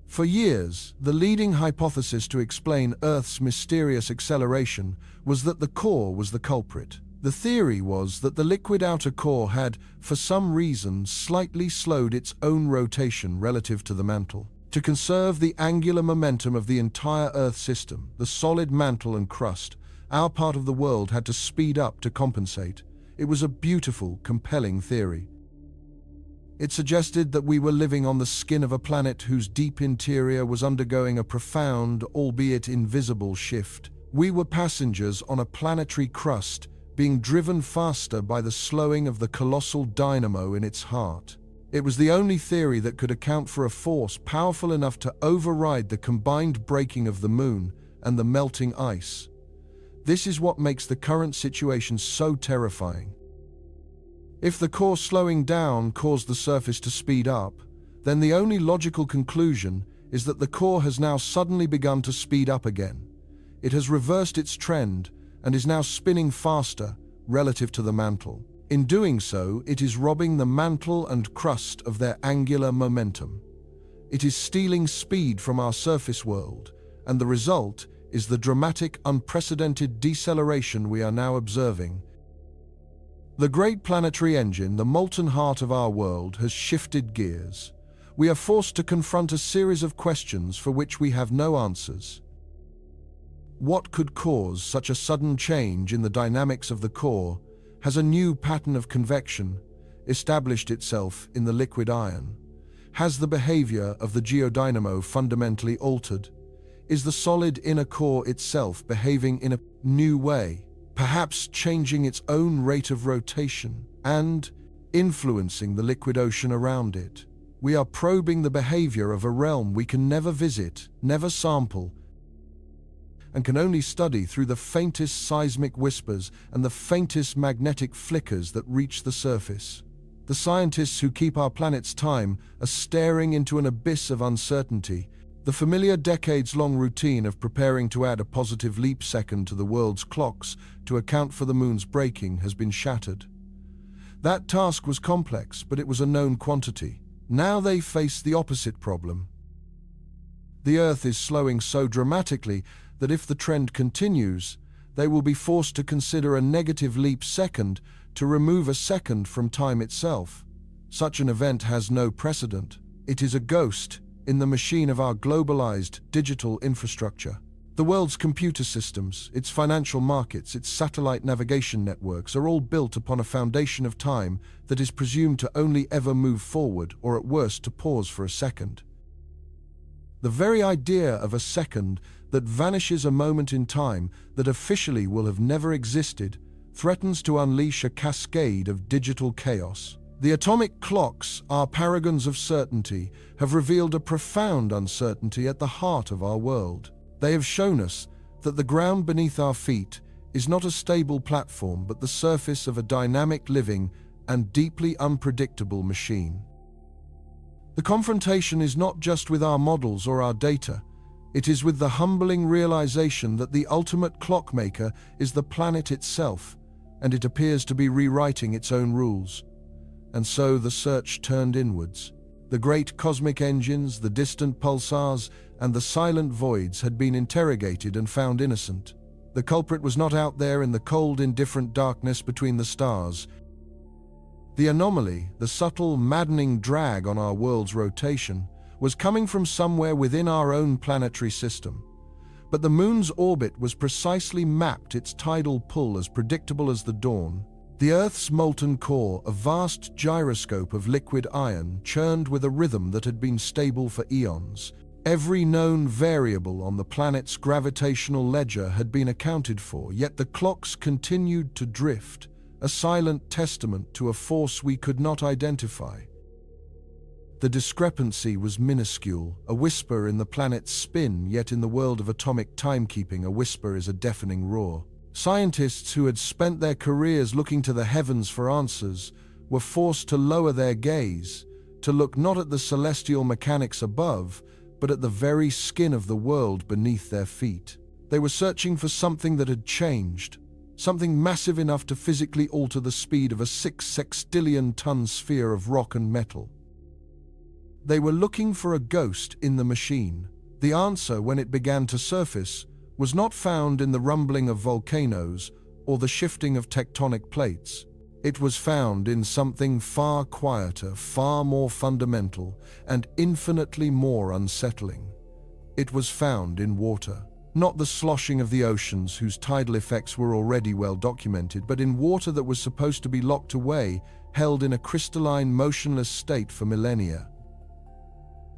For years, the leading hypothesis to explain Earth's mysterious acceleration was that the core was the culprit. The theory was that the liquid outer core had, for some reason, slightly slowed its own rotation relative to the mantle. To conserve the angular momentum of the entire Earth system, the solid mantle and crust, our part of the world had to speed up to compensate. It was a beautiful, compelling theory. It suggested that we were living on the skin of a planet whose deep interior was undergoing a profound, albeit invisible, shift. We were passengers on a planetary crust, being driven faster by the slowing of the colossal dynamo in its heart. It was the only theory that could account for a force powerful enough to override the combined breaking of the moon and the melting ice. This is what makes the current situation so terrifying. If the core slowing down caused the surface to speed up, then the only logical conclusion is that the core has now suddenly begun to speed up again. It has reversed its trend and is now spinning faster relative to the mantle. In doing so, it is robbing the mantle and crust of their angular momentum. It is stealing speed from our surface world, and the result is the dramatic, unprecedented deceleration we are now observing. The great planetary engine, the molten heart of our world, has shifted gears. We are forced to confront a series of questions for which we have no answers. What could cause such a sudden change in the dynamics of the core? Has a new pattern of convection established itself in the liquid iron? Has the behavior of the geodynamo fundamentally altered? Is the solid inner core itself behaving in a new way, perhaps changing its own rate of rotation and influencing the liquid ocean around it? We are probing the behavior of a realm we can never visit, never sample, and can only study through the faintest seismic whispers and the faintest magnetic flickers that reach the surface. The scientists who keep our planet's time are staring into an abyss of uncertainty. The familiar decades-long routine of preparing to add a positive leap second to the world's clocks to account for the moon's breaking has been shattered. That task was complex, but it was a known quantity. Now they face the opposite problem. The Earth is slowing so dramatically that if the trend continues, they will be forced to consider a negative leap second to remove a second from time itself. Such an event has no precedent. It is a ghost in the machine of our globalized digital infrastructure. The world's computer systems, its financial markets, its satellite navigation networks are all built upon a foundation of time that is presumed to only ever move forward or at worst to pause for a second. The very idea of a second that vanishes a moment in time that officially will have never existed threatens to unleash a cascade of digital chaos. The atomic clocks, our paragons of certainty, have revealed a profound uncertainty at the heart of our world. They have shown us that the ground beneath our feet is not a stable platform but the surface of a dynamic, living, and deeply unpredictable machine. The confrontation is not just with our models or our data, it is with the humbling realization that the ultimate clockmaker is the planet itself, and it appears to be rewriting its own rules. And so the search turned inwards. The great cosmic engines, the distant pulsars, and the silent voids had been interrogated and found innocent. The culprit was not out there in the cold, indifferent darkness between the stars. The anomaly, the subtle, maddening drag on our world's rotation, was coming from somewhere within our own planetary system. But the moon's orbit was precisely mapped, its tidal pull as predictable as the dawn. The Earth's molten core, a vast gyroscope of liquid iron, churned with a rhythm that had been stable for eons. Every known variable on the planet's gravitational ledger had been accounted for, yet the clocks continued to drift, a silent testament to a force we could not identify. The discrepancy was minuscule, a whisper in the planet's spin, yet in the world of atomic timekeeping, a whisper is a deafening roar. Scientists who had spent their careers looking to the heavens for answers were forced to lower their gaze, to look not at the celestial mechanics above, but at the very skin of the world beneath their feet. They were searching for something that had changed, something massive enough to physically alter the speed of a 6 sextillion-ton sphere of rock and metal. They were looking for a ghost in the machine. The answer, when it began to surface, was not found in the rumbling of volcanoes or the shifting of tectonic plates. It was found in something far quieter, far more fundamental, and infinitely more unsettling. It was found in water. Not the sloshing of the oceans, whose tidal effects were already well documented, but in water that was supposed to be locked away, held in a crystalline, motionless state for millennia.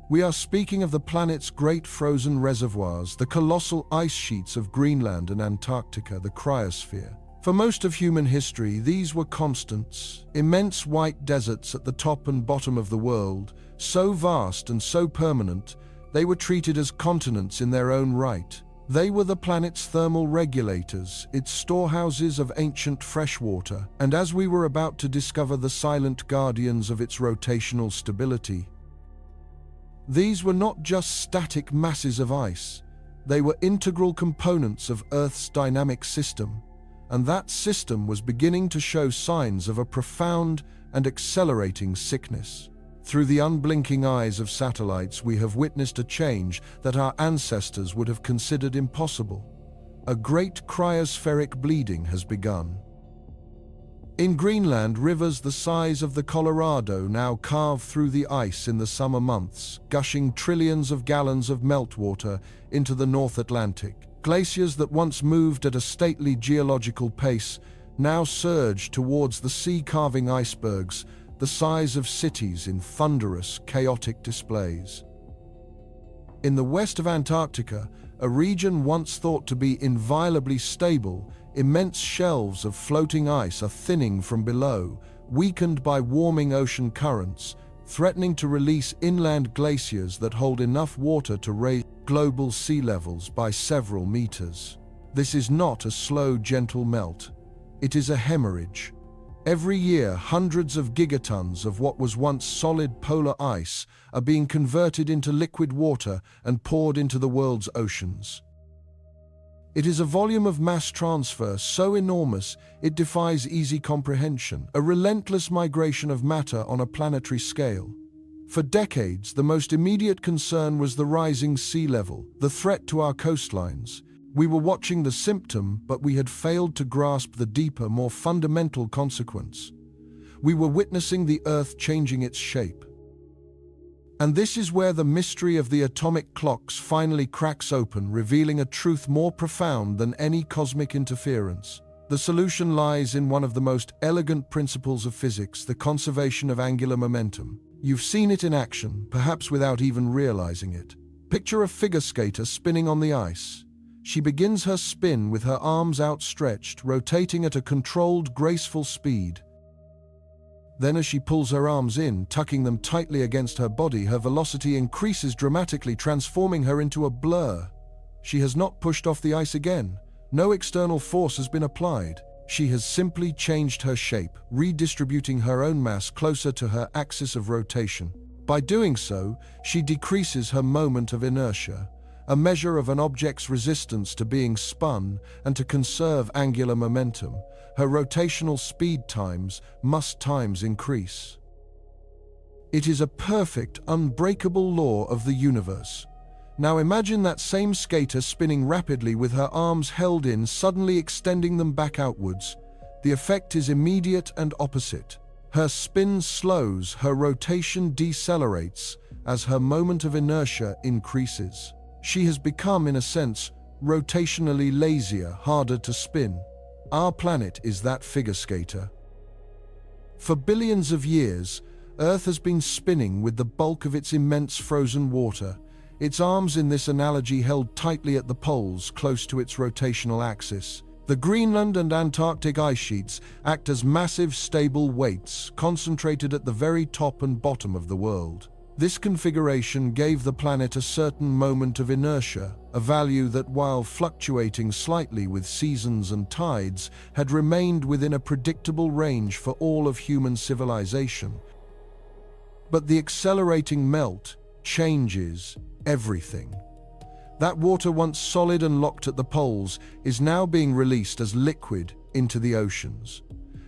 We are speaking of the planet's great frozen reservoirs, the colossal ice sheets of Greenland and Antarctica, the cryosphere. For most of human history, these were constants, immense white deserts at the top and bottom of the world, so vast and so permanent, they were treated as continents in their own right. They were the planet's thermal regulators, its storehouses of ancient fresh water, and as we were about to discover, the silent guardians of its rotational stability. These were not just static masses of ice, they were integral components of Earth's dynamic system, and that system was beginning to show signs of a profound and accelerating sickness. Through the unblinking eyes of satellites, we have witnessed a change that our ancestors would have considered impossible. A great cryospheric bleeding has begun. In Greenland, rivers the size of the Colorado now carve through the ice in the summer months, gushing trillions of gallons of meltwater into the North Atlantic. Glaciers that once moved at a stately geological pace now surge towards the sea, carving icebergs the size of cities in thunderous, chaotic displays. In the west of Antarctica, a region once thought to be inviolably stable, immense shelves of floating ice are thinning from below, weakened by warming ocean currents, threatening to release inland glaciers that hold enough water to raise global sea levels by several meters. This is not a slow, gentle melt. It is a hemorrhage. Every year, hundreds of gigatons of what was once solid polar ice are being converted into liquid water and poured into the world's oceans. It is a volume of mass transfer so enormous it defies easy comprehension, a relentless migration of matter on a planetary scale. For decades, the most immediate concern was the rising sea level, the threat to our coastlines. We were watching the symptom, but we had failed to grasp the deeper, more fundamental consequence. We were witnessing the Earth changing its shape. And this is where the mystery of the atomic clocks finally cracks open, revealing a truth more profound than any cosmic interference. The solution lies in one of the most elegant principles of physics, the conservation of angular momentum. You've seen it in action, perhaps without even realizing it. Picture a figure skater spinning on the ice. She begins her spin with her arms outstretched, rotating at a controlled, graceful speed. Then as she pulls her arms in, tucking them tightly against her body, her velocity increases dramatically, transforming her into a blur. She has not pushed off the ice again. No external force has been applied. She has simply changed her shape, redistributing her own mass closer to her axis of rotation. By doing so, she decreases her moment of inertia, a measure of an object's resistance to being spun, and to conserve angular momentum, her rotational speed must times increase. It is a perfect, unbreakable law of the universe. Now imagine that same skater spinning rapidly with her arms held in, suddenly extending them back outwards. The effect is immediate and opposite. Her spin slows, her rotation decelerates as her moment of inertia increases. She has become, in a sense, rotationally lazier, harder to spin. Our planet is that figure skater. For billions of years, Earth has been spinning with the bulk of its immense frozen water, its arms in this analogy held tightly at the poles close to its rotational axis. The Greenland and Antarctic ice sheets act as massive, stable weights concentrated at the very top and bottom of the world. This configuration gave the planet a certain moment of inertia, a value that, while fluctuating slightly with seasons and tides, had remained within a predictable range for all of human civilization. But the accelerating melt changes everything. That water, once solid and locked at the poles, is now being released as liquid into the oceans.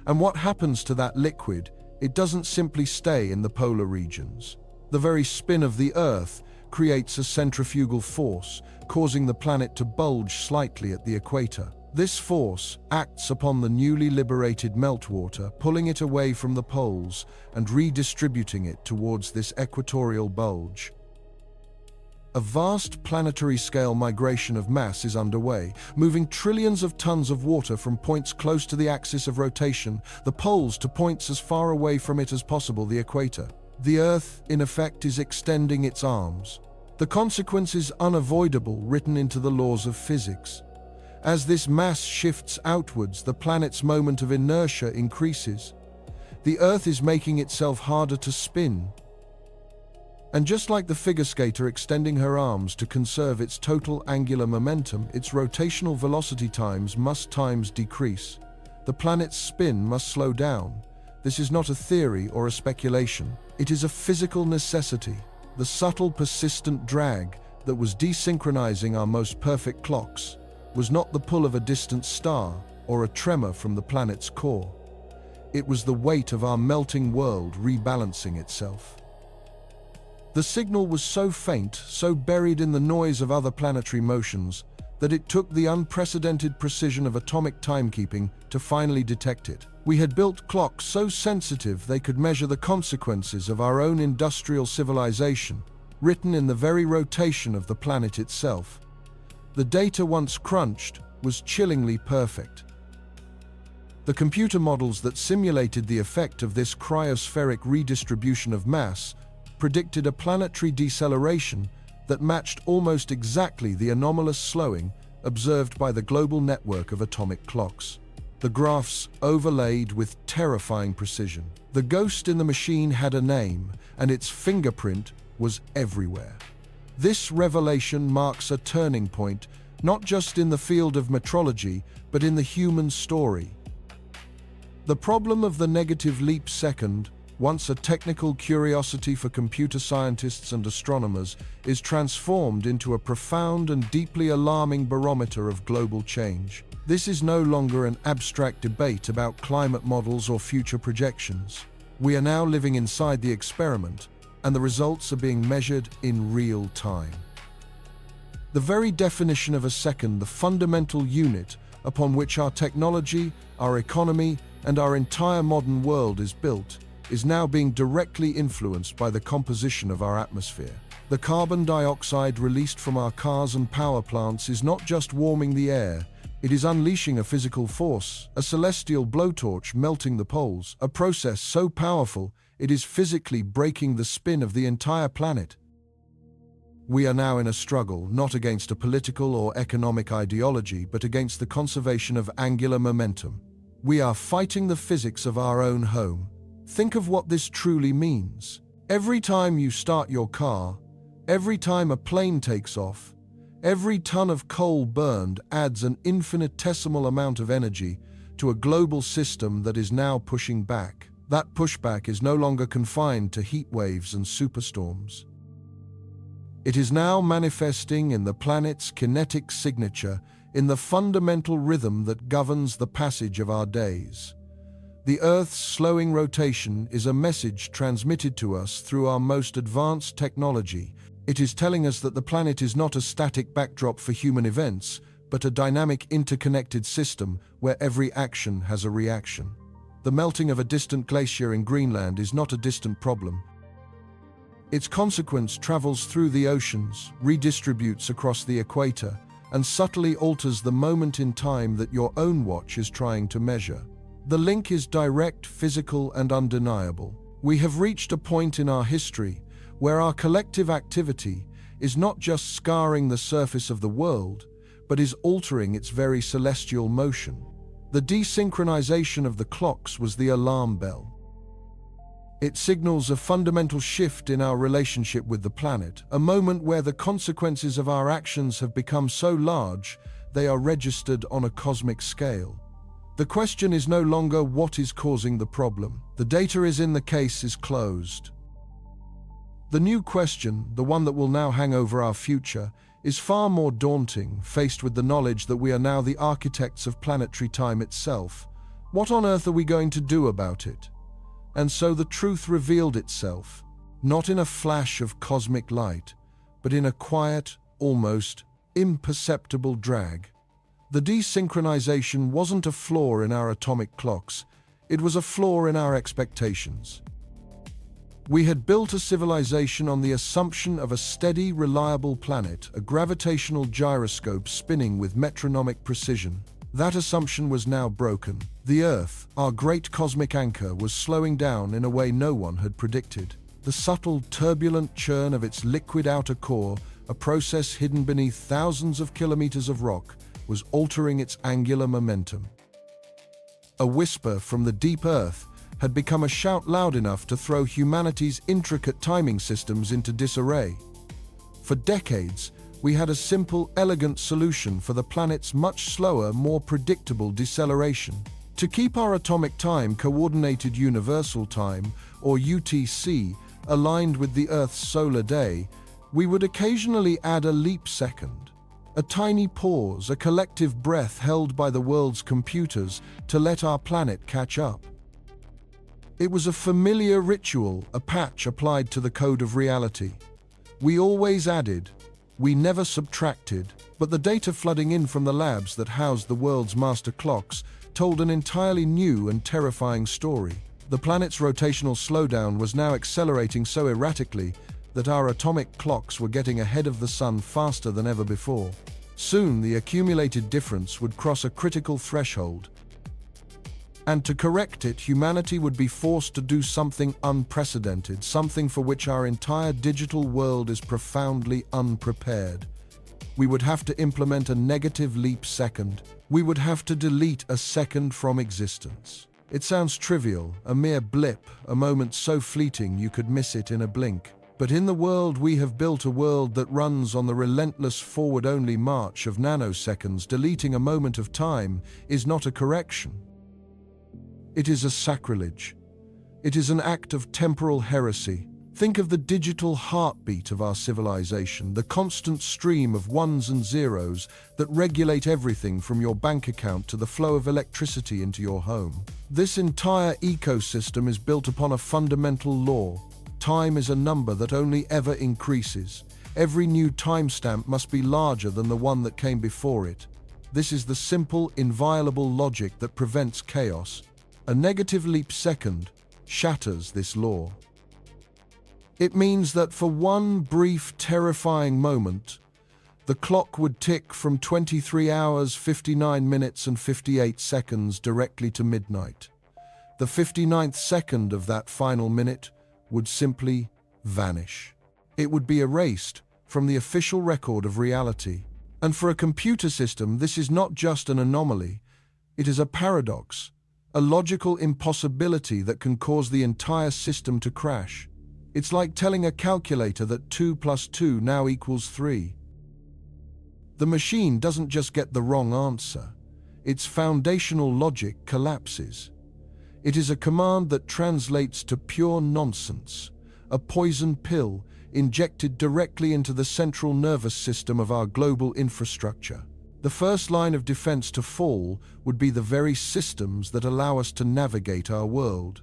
And what happens to that liquid? It doesn't simply stay in the polar regions. The very spin of the Earth creates a centrifugal force, causing the planet to bulge slightly at the equator. This force acts upon the newly liberated meltwater, pulling it away from the poles and redistributing it towards this equatorial bulge. A vast planetary-scale migration of mass is underway, moving trillions of tons of water from points close to the axis of rotation, the poles, to points as far away from it as possible, the equator. The Earth, in effect, is extending its arms. The consequence is unavoidable, written into the laws of physics. As this mass shifts outwards, the planet's moment of inertia increases. The Earth is making itself harder to spin. And just like the figure skater extending her arms to conserve its total angular momentum, its rotational velocity must decrease. The planet's spin must slow down. This is not a theory or a speculation. It is a physical necessity. The subtle, persistent drag that was desynchronizing our most perfect clocks was not the pull of a distant star or a tremor from the planet's core. It was the weight of our melting world rebalancing itself. The signal was so faint, so buried in the noise of other planetary motions, that it took the unprecedented precision of atomic timekeeping to finally detect it. We had built clocks so sensitive they could measure the consequences of our own industrial civilization, written in the very rotation of the planet itself. The data once crunched was chillingly perfect. The computer models that simulated the effect of this cryospheric redistribution of mass predicted a planetary deceleration that matched almost exactly the anomalous slowing observed by the global network of atomic clocks. The graphs overlaid with terrifying precision. The ghost in the machine had a name, and its fingerprint was everywhere. This revelation marks a turning point, not just in the field of metrology, but in the human story. The problem of the negative leap second, once a technical curiosity for computer scientists and astronomers, is transformed into a profound and deeply alarming barometer of global change. This is no longer an abstract debate about climate models or future projections. We are now living inside the experiment, and the results are being measured in real time. The very definition of a second, the fundamental unit upon which our technology, our economy, and our entire modern world is built, is now being directly influenced by the composition of our atmosphere. The carbon dioxide released from our cars and power plants is not just warming the air, it is unleashing a physical force, a celestial blowtorch melting the poles, a process so powerful it is physically breaking the spin of the entire planet. We are now in a struggle, not against a political or economic ideology, but against the conservation of angular momentum. We are fighting the physics of our own home. Think of what this truly means. Every time you start your car, every time a plane takes off, every ton of coal burned adds an infinitesimal amount of energy to a global system that is now pushing back. That pushback is no longer confined to heat waves and superstorms. It is now manifesting in the planet's kinetic signature, in the fundamental rhythm that governs the passage of our days. The Earth's slowing rotation is a message transmitted to us through our most advanced technology. It is telling us that the planet is not a static backdrop for human events, but a dynamic interconnected system where every action has a reaction. The melting of a distant glacier in Greenland is not a distant problem. Its consequence travels through the oceans, redistributes across the equator, and subtly alters the moment in time that your own watch is trying to measure. The link is direct, physical, and undeniable. We have reached a point in our history where our collective activity is not just scarring the surface of the world, but is altering its very celestial motion. The desynchronization of the clocks was the alarm bell. It signals a fundamental shift in our relationship with the planet, a moment where the consequences of our actions have become so large they are registered on a cosmic scale. The question is no longer what is causing the problem. The data is in, the case is closed. The new question, the one that will now hang over our future, is far more daunting, faced with the knowledge that we are now the architects of planetary time itself. What on earth are we going to do about it? And so the truth revealed itself, not in a flash of cosmic light, but in a quiet, almost imperceptible drag. The desynchronization wasn't a flaw in our atomic clocks, it was a flaw in our expectations. We had built a civilization on the assumption of a steady, reliable planet, a gravitational gyroscope spinning with metronomic precision. That assumption was now broken. The Earth, our great cosmic anchor, was slowing down in a way no one had predicted. The subtle, turbulent churn of its liquid outer core, a process hidden beneath thousands of kilometers of rock, was altering its angular momentum. A whisper from the deep earth had become a shout loud enough to throw humanity's intricate timing systems into disarray. For decades, we had a simple, elegant solution for the planet's much slower, more predictable deceleration. To keep our atomic time, Coordinated Universal Time, or UTC, aligned with the Earth's solar day, we would occasionally add a leap second. A tiny pause, a collective breath held by the world's computers to let our planet catch up. It was a familiar ritual, a patch applied to the code of reality. We always added, we never subtracted, but the data flooding in from the labs that housed the world's master clocks told an entirely new and terrifying story. The planet's rotational slowdown was now accelerating so erratically that our atomic clocks were getting ahead of the sun faster than ever before. Soon, the accumulated difference would cross a critical threshold, and to correct it, humanity would be forced to do something unprecedented, something for which our entire digital world is profoundly unprepared. We would have to implement a negative leap second. We would have to delete a second from existence. It sounds trivial, a mere blip, a moment so fleeting you could miss it in a blink. But in the world we have built, a world that runs on the relentless forward-only march of nanoseconds, deleting a moment of time is not a correction. It is a sacrilege. It is an act of temporal heresy. Think of the digital heartbeat of our civilization, the constant stream of ones and zeros that regulate everything from your bank account to the flow of electricity into your home. This entire ecosystem is built upon a fundamental law. Time is a number that only ever increases. Every new timestamp must be larger than the one that came before it. This is the simple, inviolable logic that prevents chaos. A negative leap second shatters this law. It means that for one brief, terrifying moment, the clock would tick from 23 hours, 59 minutes and 58 seconds directly to midnight. The 59th second of that final minute would simply vanish. It would be erased from the official record of reality. And for a computer system, this is not just an anomaly, it is a paradox. A logical impossibility that can cause the entire system to crash. It's like telling a calculator that 2 plus 2 now equals 3. The machine doesn't just get the wrong answer. Its foundational logic collapses. It is a command that translates to pure nonsense, a poison pill injected directly into the central nervous system of our global infrastructure. The first line of defense to fall would be the very systems that allow us to navigate our world.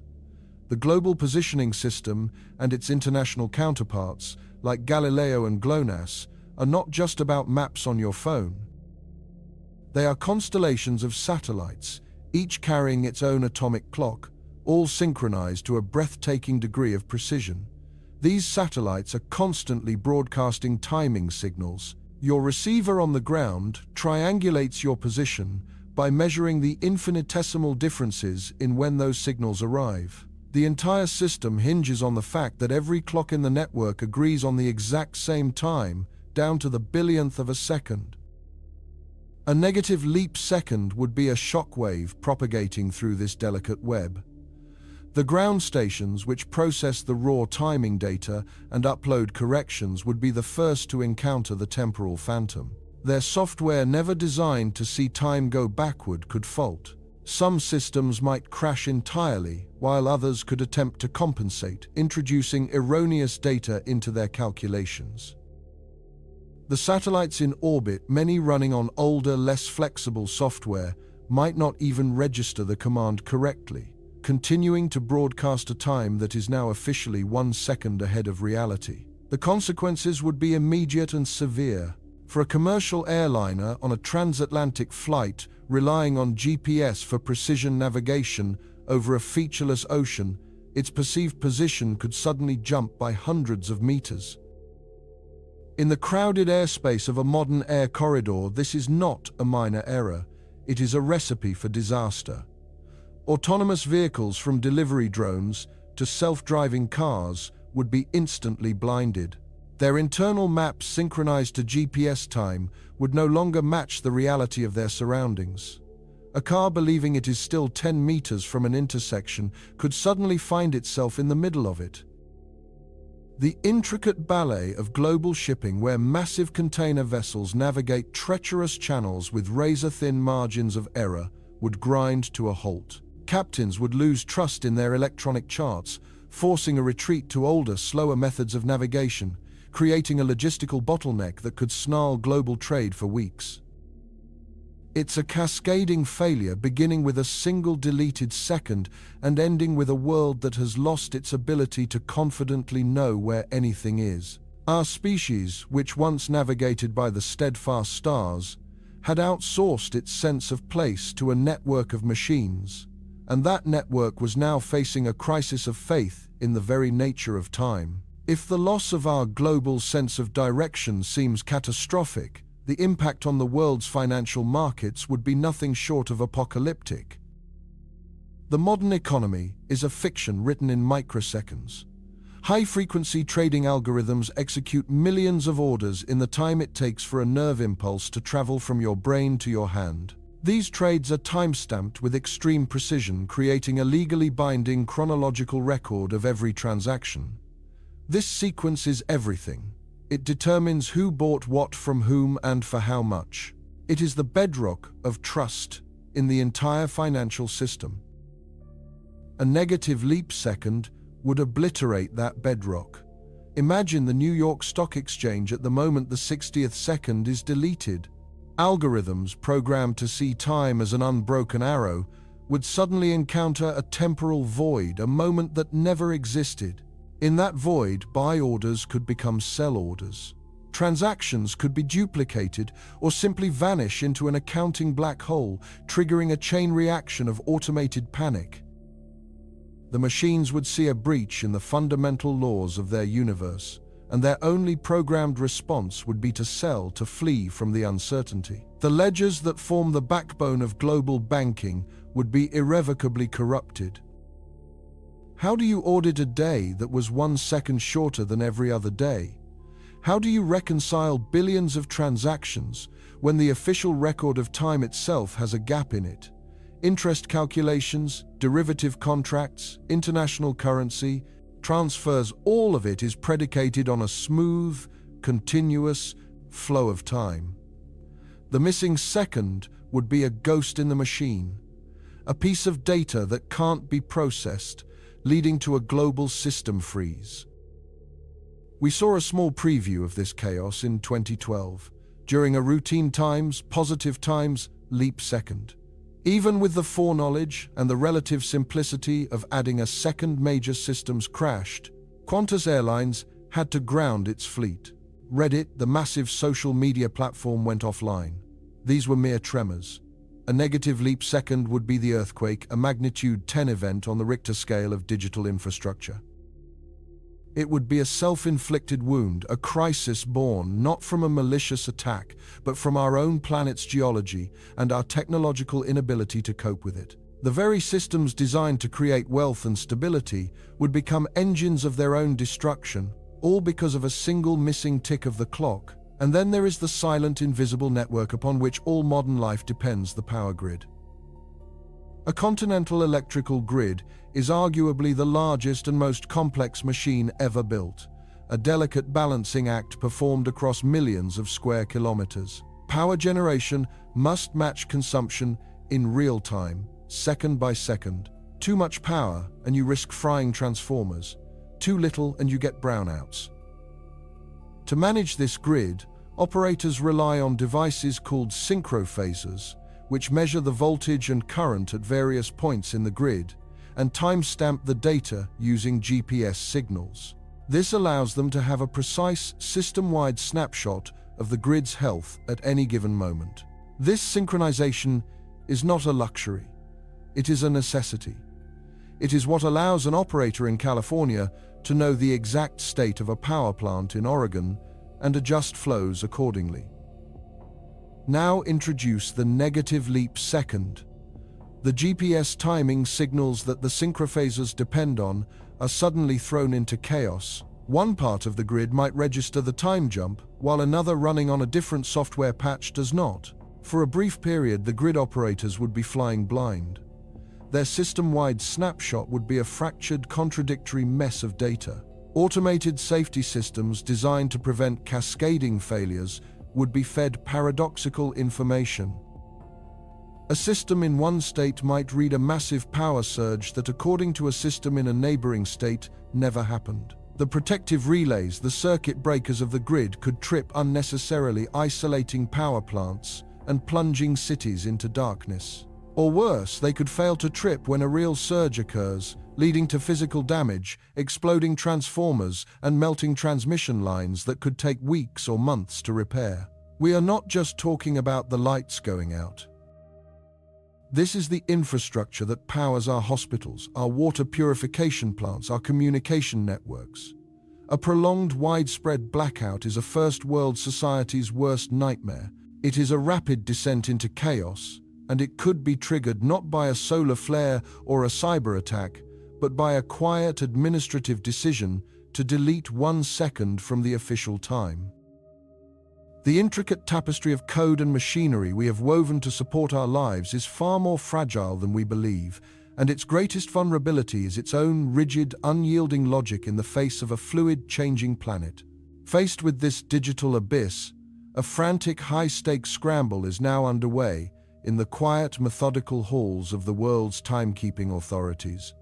The global positioning system and its international counterparts, like Galileo and GLONASS, are not just about maps on your phone. They are constellations of satellites, each carrying its own atomic clock, all synchronized to a breathtaking degree of precision. These satellites are constantly broadcasting timing signals. Your receiver on the ground triangulates your position by measuring the infinitesimal differences in when those signals arrive. The entire system hinges on the fact that every clock in the network agrees on the exact same time, down to the billionth of a second. A negative leap second would be a shockwave propagating through this delicate web. The ground stations, which process the raw timing data and upload corrections, would be the first to encounter the temporal phantom. Their software, never designed to see time go backward, could fault. Some systems might crash entirely, while others could attempt to compensate, introducing erroneous data into their calculations. The satellites in orbit, many running on older, less flexible software, might not even register the command correctly, continuing to broadcast a time that is now officially 1 second ahead of reality. The consequences would be immediate and severe. For a commercial airliner on a transatlantic flight relying on GPS for precision navigation over a featureless ocean, its perceived position could suddenly jump by hundreds of meters. In the crowded airspace of a modern air corridor, this is not a minor error. It is a recipe for disaster. Autonomous vehicles, from delivery drones to self-driving cars, would be instantly blinded. Their internal maps synchronized to GPS time would no longer match the reality of their surroundings. A car believing it is still 10 meters from an intersection could suddenly find itself in the middle of it. The intricate ballet of global shipping, where massive container vessels navigate treacherous channels with razor-thin margins of error, would grind to a halt. Captains would lose trust in their electronic charts, forcing a retreat to older, slower methods of navigation, creating a logistical bottleneck that could snarl global trade for weeks. It's a cascading failure, beginning with a single deleted second and ending with a world that has lost its ability to confidently know where anything is. Our species, which once navigated by the steadfast stars, had outsourced its sense of place to a network of machines, and that network was now facing a crisis of faith in the very nature of time. If the loss of our global sense of direction seems catastrophic, the impact on the world's financial markets would be nothing short of apocalyptic. The modern economy is a fiction written in microseconds. High-frequency trading algorithms execute millions of orders in the time it takes for a nerve impulse to travel from your brain to your hand. These trades are time-stamped with extreme precision, creating a legally binding chronological record of every transaction. This sequence is everything. It determines who bought what from whom and for how much. It is the bedrock of trust in the entire financial system. A negative leap second would obliterate that bedrock. Imagine the New York Stock Exchange at the moment the 60th second is deleted. Algorithms programmed to see time as an unbroken arrow would suddenly encounter a temporal void, a moment that never existed. In that void, buy orders could become sell orders. Transactions could be duplicated or simply vanish into an accounting black hole, triggering a chain reaction of automated panic. The machines would see a breach in the fundamental laws of their universe, and their only programmed response would be to sell, to flee from the uncertainty. The ledgers that form the backbone of global banking would be irrevocably corrupted. How do you audit a day that was 1 second shorter than every other day? How do you reconcile billions of transactions when the official record of time itself has a gap in it? Interest calculations, derivative contracts, international currency, transfers, all of it is predicated on a smooth, continuous flow of time. The missing second would be a ghost in the machine, a piece of data that can't be processed, leading to a global system freeze. We saw a small preview of this chaos in 2012, during a routine times, positive times, leap second. Even with the foreknowledge and the relative simplicity of adding a second, major systems crashed. Qantas Airlines had to ground its fleet. Reddit, the massive social media platform, went offline. These were mere tremors. A negative leap second would be the earthquake, a magnitude 10 event on the Richter scale of digital infrastructure. It would be a self-inflicted wound, a crisis born not from a malicious attack, but from our own planet's geology and our technological inability to cope with it. The very systems designed to create wealth and stability would become engines of their own destruction, all because of a single missing tick of the clock. And then there is the silent, invisible network upon which all modern life depends, the power grid. A continental electrical grid is arguably the largest and most complex machine ever built, a delicate balancing act performed across millions of square kilometers. Power generation must match consumption in real time, second by second. Too much power and you risk frying transformers. Too little and you get brownouts. To manage this grid, operators rely on devices called synchrophasers, which measure the voltage and current at various points in the grid and timestamp the data using GPS signals. This allows them to have a precise, system-wide snapshot of the grid's health at any given moment. This synchronization is not a luxury. It is a necessity. It is what allows an operator in California to know the exact state of a power plant in Oregon and adjust flows accordingly. Now introduce the negative leap second. The GPS timing signals that the synchrophasers depend on are suddenly thrown into chaos, One part of the grid might register the time jump, while another running on a different software patch does not. For a brief period, the grid operators would be flying blind. Their system-wide snapshot would be a fractured, contradictory mess of data. Automated safety systems designed to prevent cascading failures would be fed paradoxical information. A system in one state might read a massive power surge that, according to a system in a neighboring state, never happened. The protective relays, the circuit breakers of the grid, could trip unnecessarily, isolating power plants and plunging cities into darkness. Or worse, they could fail to trip when a real surge occurs, leading to physical damage, exploding transformers, and melting transmission lines that could take weeks or months to repair. We are not just talking about the lights going out. This is the infrastructure that powers our hospitals, our water purification plants, our communication networks. A prolonged, widespread blackout is a first-world society's worst nightmare. It is a rapid descent into chaos, and it could be triggered not by a solar flare or a cyber attack, but by a quiet administrative decision to delete 1 second from the official time. The intricate tapestry of code and machinery we have woven to support our lives is far more fragile than we believe, and its greatest vulnerability is its own rigid, unyielding logic in the face of a fluid, changing planet. Faced with this digital abyss, a frantic, high-stakes scramble is now underway in the quiet, methodical halls of the world's timekeeping authorities.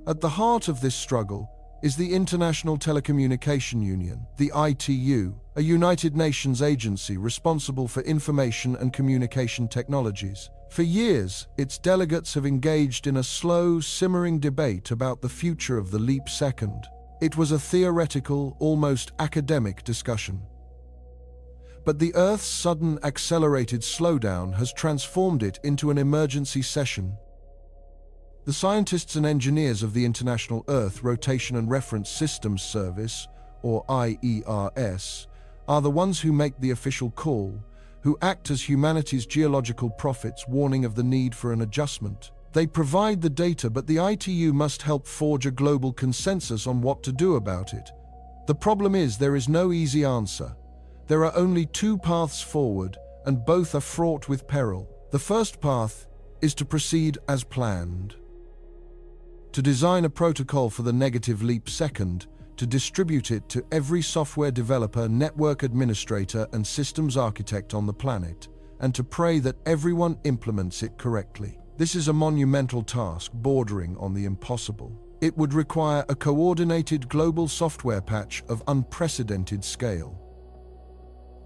At the heart of this struggle is the International Telecommunication Union, the ITU, a United Nations agency responsible for information and communication technologies. For years, its delegates have engaged in a slow, simmering debate about the future of the leap second. It was a theoretical, almost academic discussion. But the Earth's sudden, accelerated slowdown has transformed it into an emergency session. The scientists and engineers of the International Earth Rotation and Reference Systems Service, or IERS, are the ones who make the official call, who act as humanity's geological prophets warning of the need for an adjustment. They provide the data, but the ITU must help forge a global consensus on what to do about it. The problem is there is no easy answer. There are only 2 paths forward, and both are fraught with peril. The first path is to proceed as planned. To design a protocol for the negative leap second, to distribute it to every software developer, network administrator, and systems architect on the planet, and to pray that everyone implements it correctly. This is a monumental task bordering on the impossible. It would require a coordinated global software patch of unprecedented scale.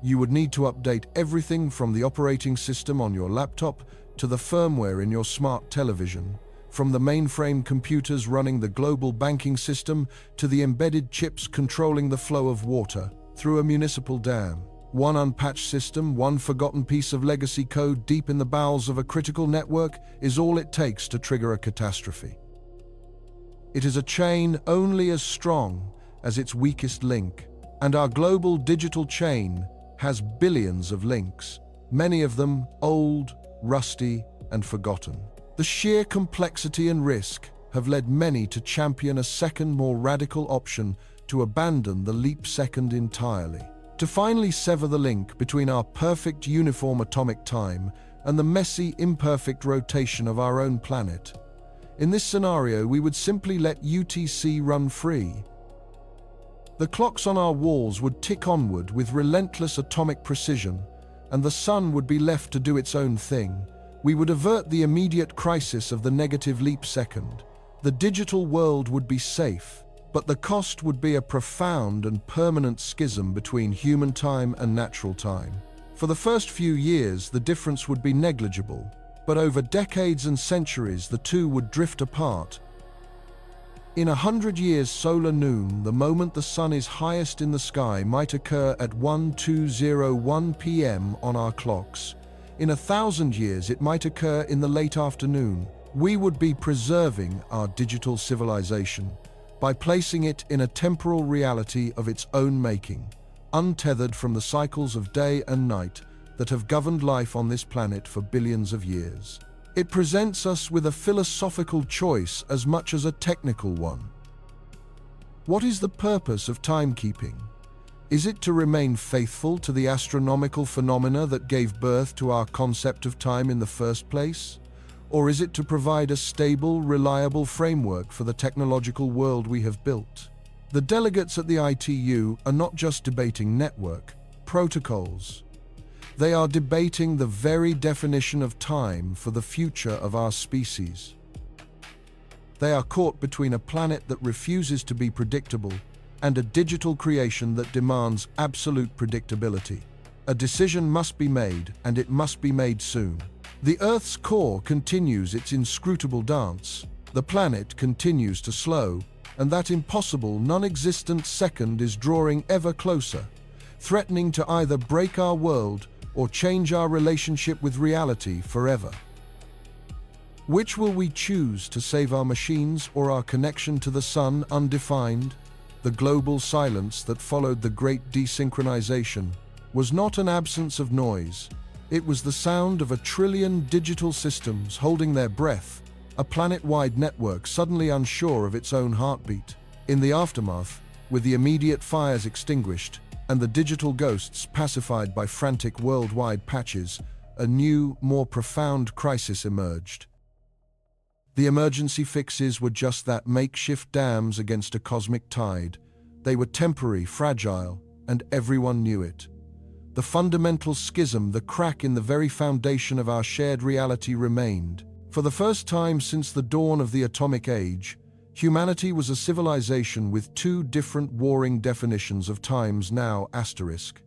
You would need to update everything from the operating system on your laptop to the firmware in your smart television, from the mainframe computers running the global banking system to the embedded chips controlling the flow of water through a municipal dam. One unpatched system, one forgotten piece of legacy code deep in the bowels of a critical network is all it takes to trigger a catastrophe. It is a chain only as strong as its weakest link, and our global digital chain has billions of links, many of them old, rusty, and forgotten. The sheer complexity and risk have led many to champion a second, more radical option to abandon the leap second entirely, to finally sever the link between our perfect uniform atomic time and the messy, imperfect rotation of our own planet. In this scenario, we would simply let UTC run free. The clocks on our walls would tick onward with relentless atomic precision, and the sun would be left to do its own thing. We would avert the immediate crisis of the negative leap second. The digital world would be safe, but the cost would be a profound and permanent schism between human time and natural time. For the first few years, the difference would be negligible, but over decades and centuries, the two would drift apart. In 100 years' solar noon, the moment the sun is highest in the sky might occur at 1201 p.m. on our clocks. In 1,000 years, it might occur in the late afternoon. We would be preserving our digital civilization by placing it in a temporal reality of its own making, untethered from the cycles of day and night that have governed life on this planet for billions of years. It presents us with a philosophical choice as much as a technical one. What is the purpose of timekeeping? Is it to remain faithful to the astronomical phenomena that gave birth to our concept of time in the first place? Or is it to provide a stable, reliable framework for the technological world we have built? The delegates at the ITU are not just debating network protocols. They are debating the very definition of time for the future of our species. They are caught between a planet that refuses to be predictable and a digital creation that demands absolute predictability. A decision must be made, and it must be made soon. The Earth's core continues its inscrutable dance. The planet continues to slow, and that impossible, non-existent second is drawing ever closer, threatening to either break our world or change our relationship with reality forever. Which will we choose to save our machines or our connection to the sun undefined? The global silence that followed the great desynchronization was not an absence of noise. It was the sound of 1 trillion digital systems holding their breath, a planet-wide network suddenly unsure of its own heartbeat. In the aftermath, with the immediate fires extinguished and the digital ghosts pacified by frantic worldwide patches, a new, more profound crisis emerged. The emergency fixes were just that, makeshift dams against a cosmic tide. They were temporary, fragile, and everyone knew it. The fundamental schism, the crack in the very foundation of our shared reality remained. For the first time since the dawn of the atomic age, humanity was a civilization with two different warring definitions of time's now asterisk.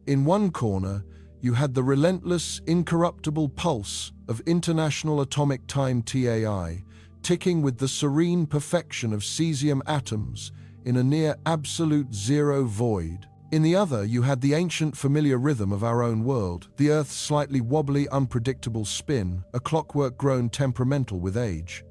In one corner, you had the relentless, incorruptible pulse of International Atomic Time (TAI), ticking with the serene perfection of cesium atoms in a near-absolute zero void. In the other, you had the ancient familiar rhythm of our own world, the Earth's slightly wobbly, unpredictable spin, a clockwork grown temperamental with age.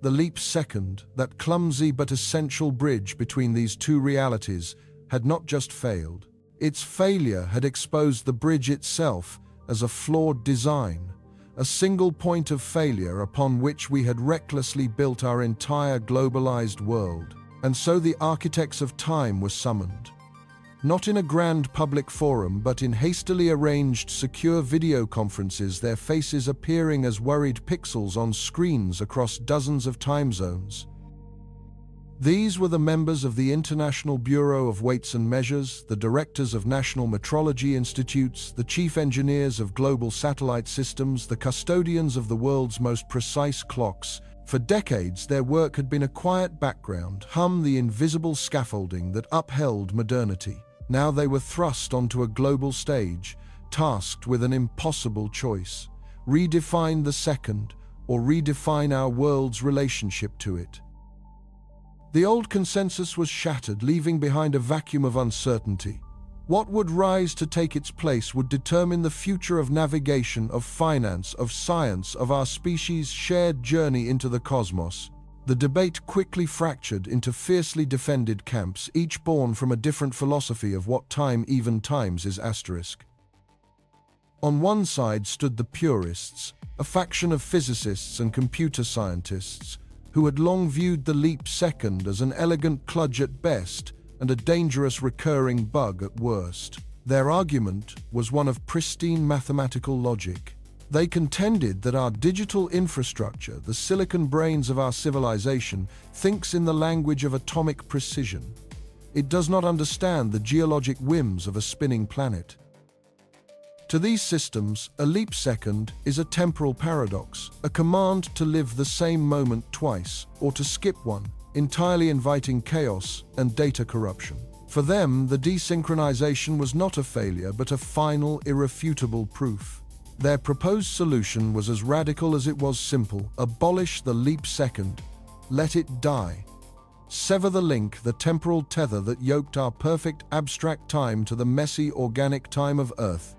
The leap second, that clumsy but essential bridge between these two realities, had not just failed. Its failure had exposed the bridge itself as a flawed design, a single point of failure upon which we had recklessly built our entire globalized world. And so the architects of time were summoned. Not in a grand public forum, but in hastily arranged secure video conferences, their faces appearing as worried pixels on screens across dozens of time zones. These were the members of the International Bureau of Weights and Measures, the directors of national metrology institutes, the chief engineers of global satellite systems, the custodians of the world's most precise clocks. For decades, their work had been a quiet background hum, the invisible scaffolding that upheld modernity. Now they were thrust onto a global stage, tasked with an impossible choice: redefine the second, or redefine our world's relationship to it. The old consensus was shattered, leaving behind a vacuum of uncertainty. What would rise to take its place would determine the future of navigation, of finance, of science, of our species' shared journey into the cosmos. The debate quickly fractured into fiercely defended camps, each born from a different philosophy of what time even times is asterisk. On one side stood the purists, a faction of physicists and computer scientists, who had long viewed the leap second as an elegant kludge at best and a dangerous recurring bug at worst. Their argument was one of pristine mathematical logic. They contended that our digital infrastructure, the silicon brains of our civilization, thinks in the language of atomic precision. It does not understand the geologic whims of a spinning planet. To these systems, a leap second is a temporal paradox, a command to live the same moment twice, or to skip one, entirely inviting chaos and data corruption. For them, the desynchronization was not a failure, but a final, irrefutable proof. Their proposed solution was as radical as it was simple: abolish the leap second, let it die. Sever the link, the temporal tether that yoked our perfect abstract time to the messy organic time of Earth.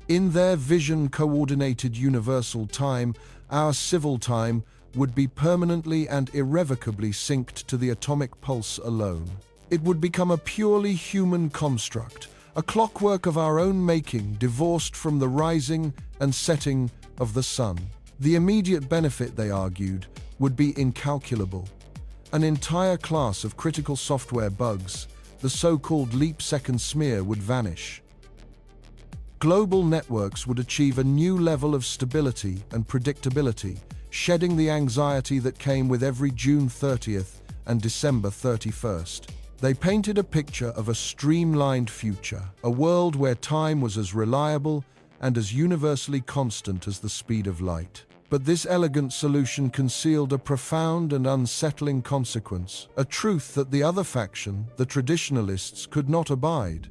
In their vision, coordinated universal time, our civil time, would be permanently and irrevocably synced to the atomic pulse alone. It would become a purely human construct, a clockwork of our own making, divorced from the rising and setting of the sun. The immediate benefit, they argued, would be incalculable. An entire class of critical software bugs, the so-called leap-second smear, would vanish. Global networks would achieve a new level of stability and predictability, shedding the anxiety that came with every June 30th and December 31st. They painted a picture of a streamlined future, a world where time was as reliable and as universally constant as the speed of light. But this elegant solution concealed a profound and unsettling consequence, a truth that the other faction, the traditionalists, could not abide.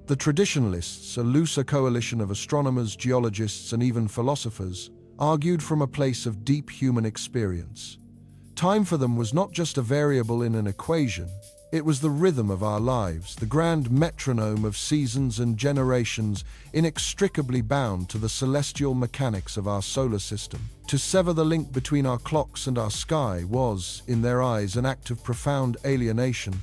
The traditionalists, a looser coalition of astronomers, geologists, and even philosophers, argued from a place of deep human experience. Time for them was not just a variable in an equation, it was the rhythm of our lives, the grand metronome of seasons and generations, inextricably bound to the celestial mechanics of our solar system. To sever the link between our clocks and our sky was, in their eyes, an act of profound alienation.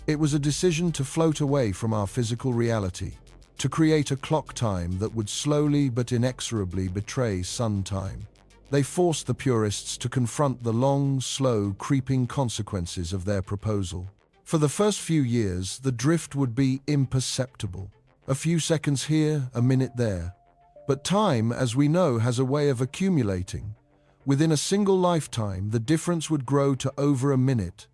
It was a decision to float away from our physical reality, to create a clock time that would slowly but inexorably betray sun time. They forced the purists to confront the long, slow, creeping consequences of their proposal. For the first few years, the drift would be imperceptible. A few seconds here, a minute there. But time, as we know, has a way of accumulating. Within a single lifetime, the difference would grow to over a minute.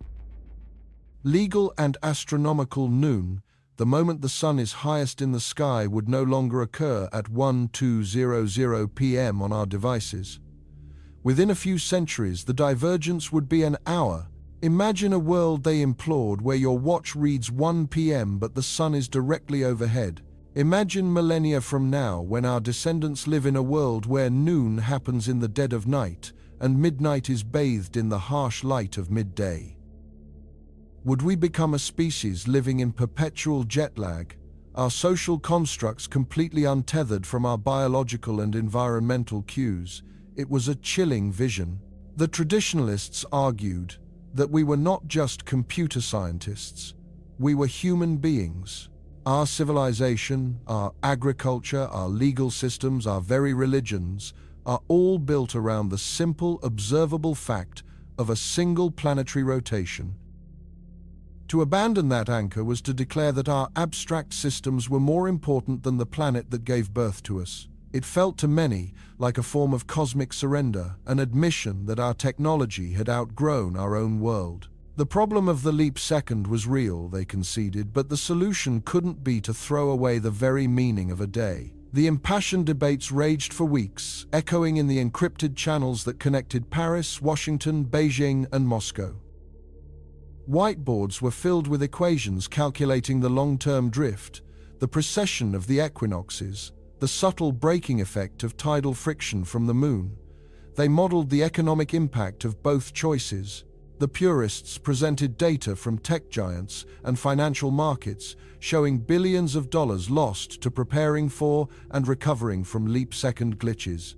Legal and astronomical noon, the moment the sun is highest in the sky, would no longer occur at 1200 p.m. on our devices. Within a few centuries, the divergence would be an hour. Imagine a world, they implored, where your watch reads 1 p.m. but the sun is directly overhead. Imagine millennia from now, when our descendants live in a world where noon happens in the dead of night and midnight is bathed in the harsh light of midday. Would we become a species living in perpetual jet lag, our social constructs completely untethered from our biological and environmental cues? It was a chilling vision. The traditionalists argued that we were not just computer scientists, we were human beings. Our civilization, our agriculture, our legal systems, our very religions are all built around the simple, observable fact of a single planetary rotation. To abandon that anchor was to declare that our abstract systems were more important than the planet that gave birth to us. It felt to many like a form of cosmic surrender, an admission that our technology had outgrown our own world. The problem of the leap second was real, they conceded, but the solution couldn't be to throw away the very meaning of a day. The impassioned debates raged for weeks, echoing in the encrypted channels that connected Paris, Washington, Beijing, and Moscow. Whiteboards were filled with equations calculating the long-term drift, the precession of the equinoxes, the subtle braking effect of tidal friction from the moon. They modeled the economic impact of both choices. The purists presented data from tech giants and financial markets, showing billions of dollars lost to preparing for and recovering from leap-second glitches.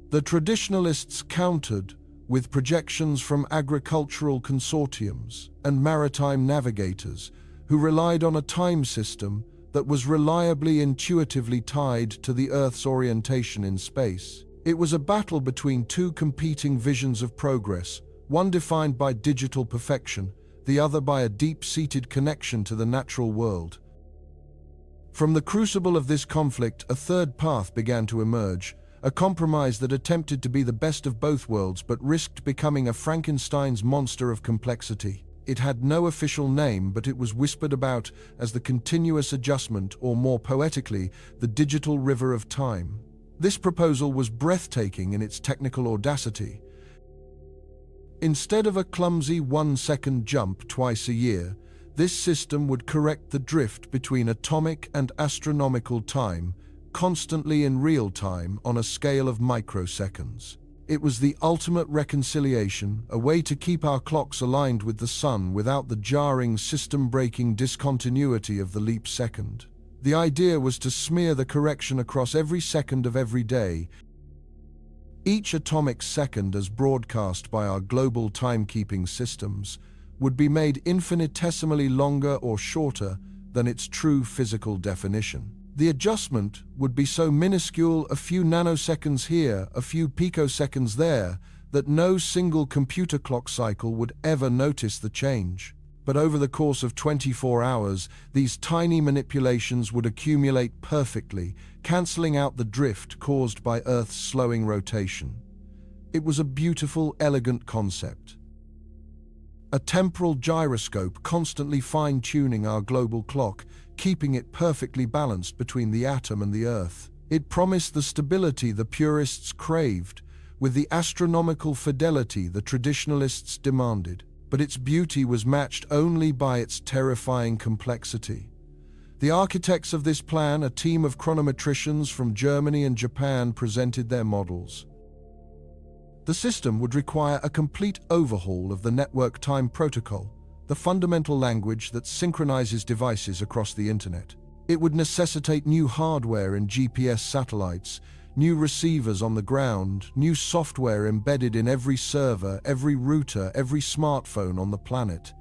The traditionalists countered with projections from agricultural consortiums and maritime navigators who relied on a time system that was reliably intuitively tied to the Earth's orientation in space. It was a battle between two competing visions of progress, one defined by digital perfection, the other by a deep-seated connection to the natural world. From the crucible of this conflict, a third path began to emerge, a compromise that attempted to be the best of both worlds but risked becoming a Frankenstein's monster of complexity. It had no official name, but it was whispered about as the continuous adjustment, or more poetically, the digital river of time. This proposal was breathtaking in its technical audacity. Instead of a clumsy 1-second jump twice a year, this system would correct the drift between atomic and astronomical time, constantly in real time on a scale of microseconds. It was the ultimate reconciliation, a way to keep our clocks aligned with the sun without the jarring, system-breaking discontinuity of the leap second. The idea was to smear the correction across every second of every day. Each atomic second, as broadcast by our global timekeeping systems, would be made infinitesimally longer or shorter than its true physical definition. The adjustment would be so minuscule, a few nanoseconds here, a few picoseconds there, that no single computer clock cycle would ever notice the change. But over the course of 24 hours, these tiny manipulations would accumulate perfectly, cancelling out the drift caused by Earth's slowing rotation. It was a beautiful, elegant concept. A temporal gyroscope constantly fine-tuning our global clock, keeping it perfectly balanced between the atom and the Earth. It promised the stability the purists craved, with the astronomical fidelity the traditionalists demanded. But its beauty was matched only by its terrifying complexity. The architects of this plan, a team of chronometricians from Germany and Japan, presented their models. The system would require a complete overhaul of the network time protocol, the fundamental language that synchronizes devices across the internet. It would necessitate new hardware in GPS satellites, new receivers on the ground, new software embedded in every server, every router, every smartphone on the planet.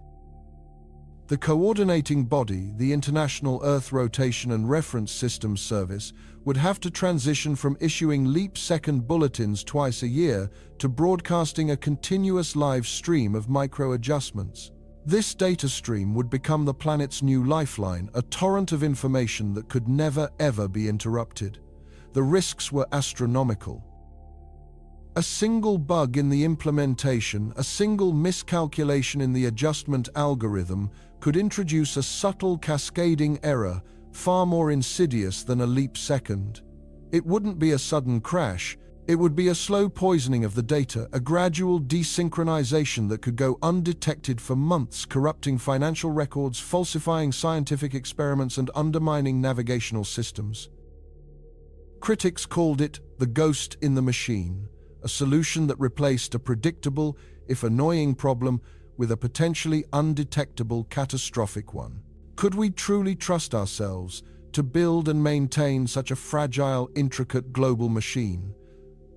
The coordinating body, the International Earth Rotation and Reference Systems Service, would have to transition from issuing leap-second bulletins twice a year to broadcasting a continuous live stream of micro-adjustments. This data stream would become the planet's new lifeline, a torrent of information that could never, ever be interrupted. The risks were astronomical. A single bug in the implementation, a single miscalculation in the adjustment algorithm could introduce a subtle cascading error, far more insidious than a leap second. It wouldn't be a sudden crash, it would be a slow poisoning of the data, a gradual desynchronization that could go undetected for months, corrupting financial records, falsifying scientific experiments, and undermining navigational systems. Critics called it the ghost in the machine, a solution that replaced a predictable, if annoying, problem with a potentially undetectable catastrophic one. Could we truly trust ourselves to build and maintain such a fragile, intricate global machine?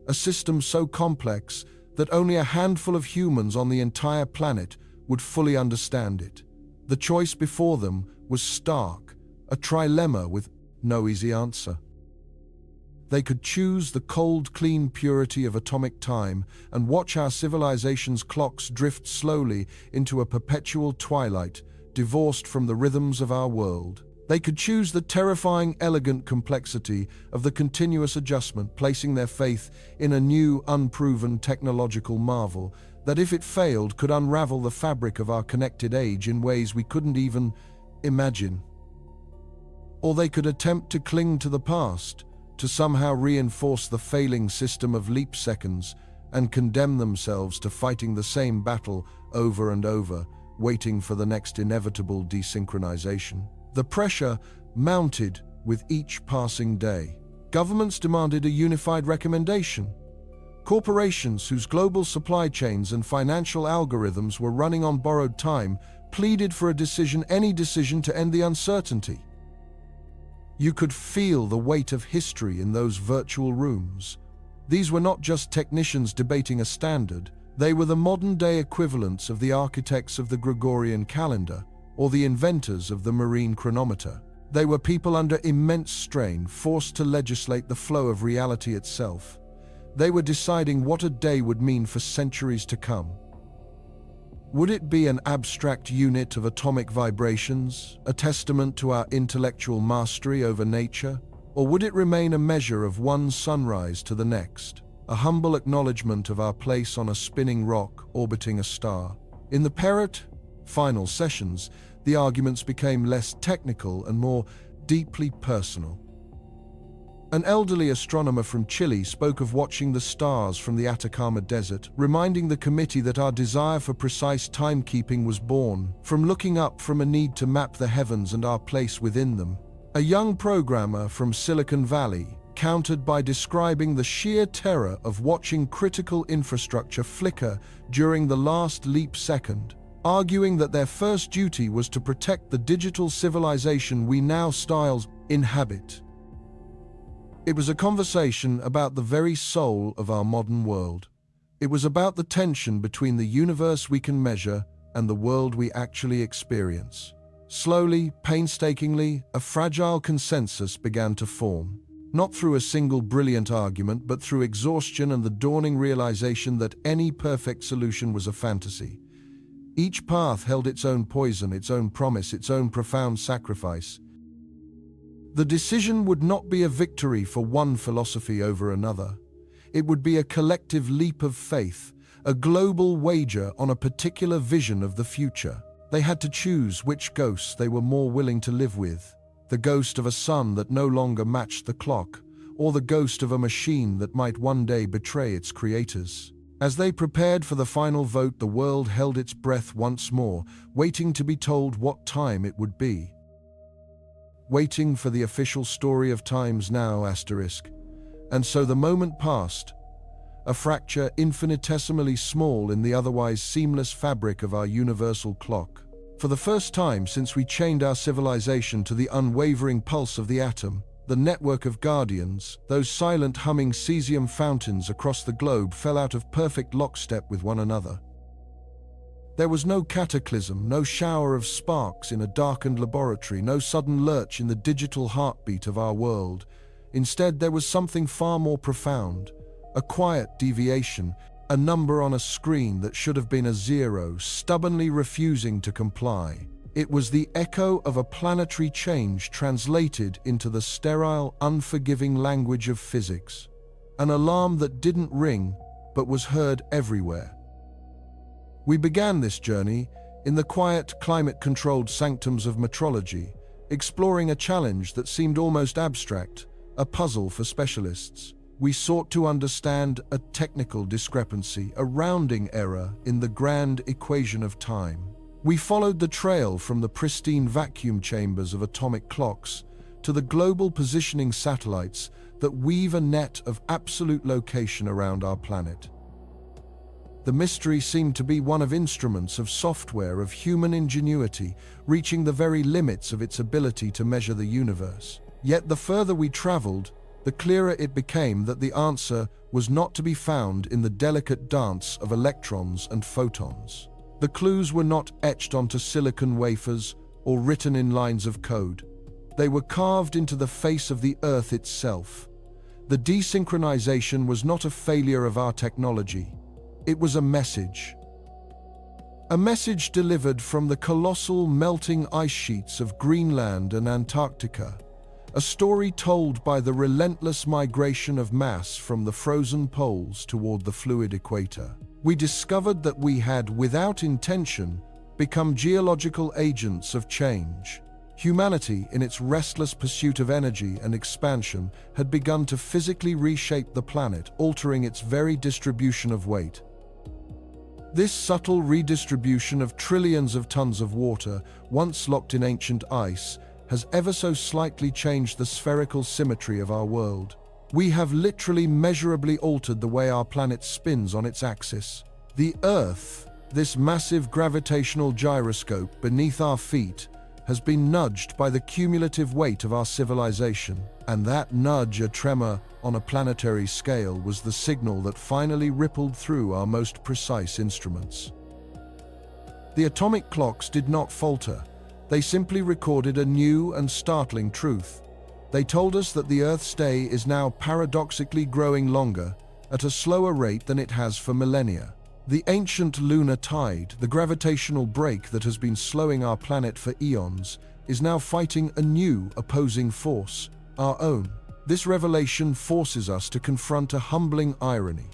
A system so complex that only a handful of humans on the entire planet would fully understand it. The choice before them was stark, a trilemma with no easy answer. They could choose the cold, clean purity of atomic time and watch our civilization's clocks drift slowly into a perpetual twilight, divorced from the rhythms of our world. They could choose the terrifying, elegant complexity of the continuous adjustment, placing their faith in a new, unproven technological marvel that, if it failed, could unravel the fabric of our connected age in ways we couldn't even imagine. Or they could attempt to cling to the past, to somehow reinforce the failing system of leap seconds and condemn themselves to fighting the same battle over and over, waiting for the next inevitable desynchronization. The pressure mounted with each passing day. Governments demanded a unified recommendation. Corporations whose global supply chains and financial algorithms were running on borrowed time pleaded for a decision, any decision to end the uncertainty. You could feel the weight of history in those virtual rooms. These were not just technicians debating a standard, they were the modern-day equivalents of the architects of the Gregorian calendar or the inventors of the marine chronometer. They were people under immense strain, forced to legislate the flow of reality itself. They were deciding what a day would mean for centuries to come. Would it be an abstract unit of atomic vibrations, a testament to our intellectual mastery over nature? Or would it remain a measure of one sunrise to the next, a humble acknowledgement of our place on a spinning rock orbiting a star? In the final sessions, the arguments became less technical and more deeply personal. An elderly astronomer from Chile spoke of watching the stars from the Atacama Desert, reminding the committee that our desire for precise timekeeping was born from looking up from a need to map the heavens and our place within them. A young programmer from Silicon Valley countered by describing the sheer terror of watching critical infrastructure flicker during the last leap second, arguing that their first duty was to protect the digital civilization we now inhabit. It was a conversation about the very soul of our modern world. It was about the tension between the universe we can measure and the world we actually experience. Slowly, painstakingly, a fragile consensus began to form. Not through a single brilliant argument, but through exhaustion and the dawning realization that any perfect solution was a fantasy. Each path held its own poison, its own promise, its own profound sacrifice. The decision would not be a victory for one philosophy over another. It would be a collective leap of faith, a global wager on a particular vision of the future. They had to choose which ghosts they were more willing to live with. The ghost of a sun that no longer matched the clock, or the ghost of a machine that might one day betray its creators. As they prepared for the final vote, the world held its breath once more, waiting to be told what time it would be. Waiting for the official story of times now, asterisk. And so the moment passed, a fracture infinitesimally small in the otherwise seamless fabric of our universal clock. For the first time since we chained our civilization to the unwavering pulse of the atom, the network of guardians, those silent humming cesium fountains across the globe, fell out of perfect lockstep with one another. There was no cataclysm, no shower of sparks in a darkened laboratory, no sudden lurch in the digital heartbeat of our world. Instead, there was something far more profound, a quiet deviation, a number on a screen that should have been a zero, stubbornly refusing to comply. It was the echo of a planetary change translated into the sterile, unforgiving language of physics. An alarm that didn't ring, but was heard everywhere. We began this journey in the quiet, climate-controlled sanctums of metrology, exploring a challenge that seemed almost abstract, a puzzle for specialists. We sought to understand a technical discrepancy, a rounding error in the grand equation of time. We followed the trail from the pristine vacuum chambers of atomic clocks to the global positioning satellites that weave a net of absolute location around our planet. The mystery seemed to be one of instruments, of software, of human ingenuity, reaching the very limits of its ability to measure the universe. Yet the further we traveled, the clearer it became that the answer was not to be found in the delicate dance of electrons and photons. The clues were not etched onto silicon wafers or written in lines of code. They were carved into the face of the Earth itself. The desynchronization was not a failure of our technology. It was a message. A message delivered from the colossal melting ice sheets of Greenland and Antarctica. A story told by the relentless migration of mass from the frozen poles toward the fluid equator. We discovered that we had, without intention, become geological agents of change. Humanity, in its restless pursuit of energy and expansion, had begun to physically reshape the planet, altering its very distribution of weight. This subtle redistribution of trillions of tons of water, once locked in ancient ice, has ever so slightly changed the spherical symmetry of our world. We have literally measurably altered the way our planet spins on its axis. The Earth, this massive gravitational gyroscope beneath our feet, has been nudged by the cumulative weight of our civilization, and that nudge, a tremor on a planetary scale, was the signal that finally rippled through our most precise instruments. The atomic clocks did not falter. They simply recorded a new and startling truth. They told us that the Earth's day is now paradoxically growing longer, at a slower rate than it has for millennia. The ancient lunar tide, the gravitational brake that has been slowing our planet for eons, is now fighting a new opposing force, our own. This revelation forces us to confront a humbling irony.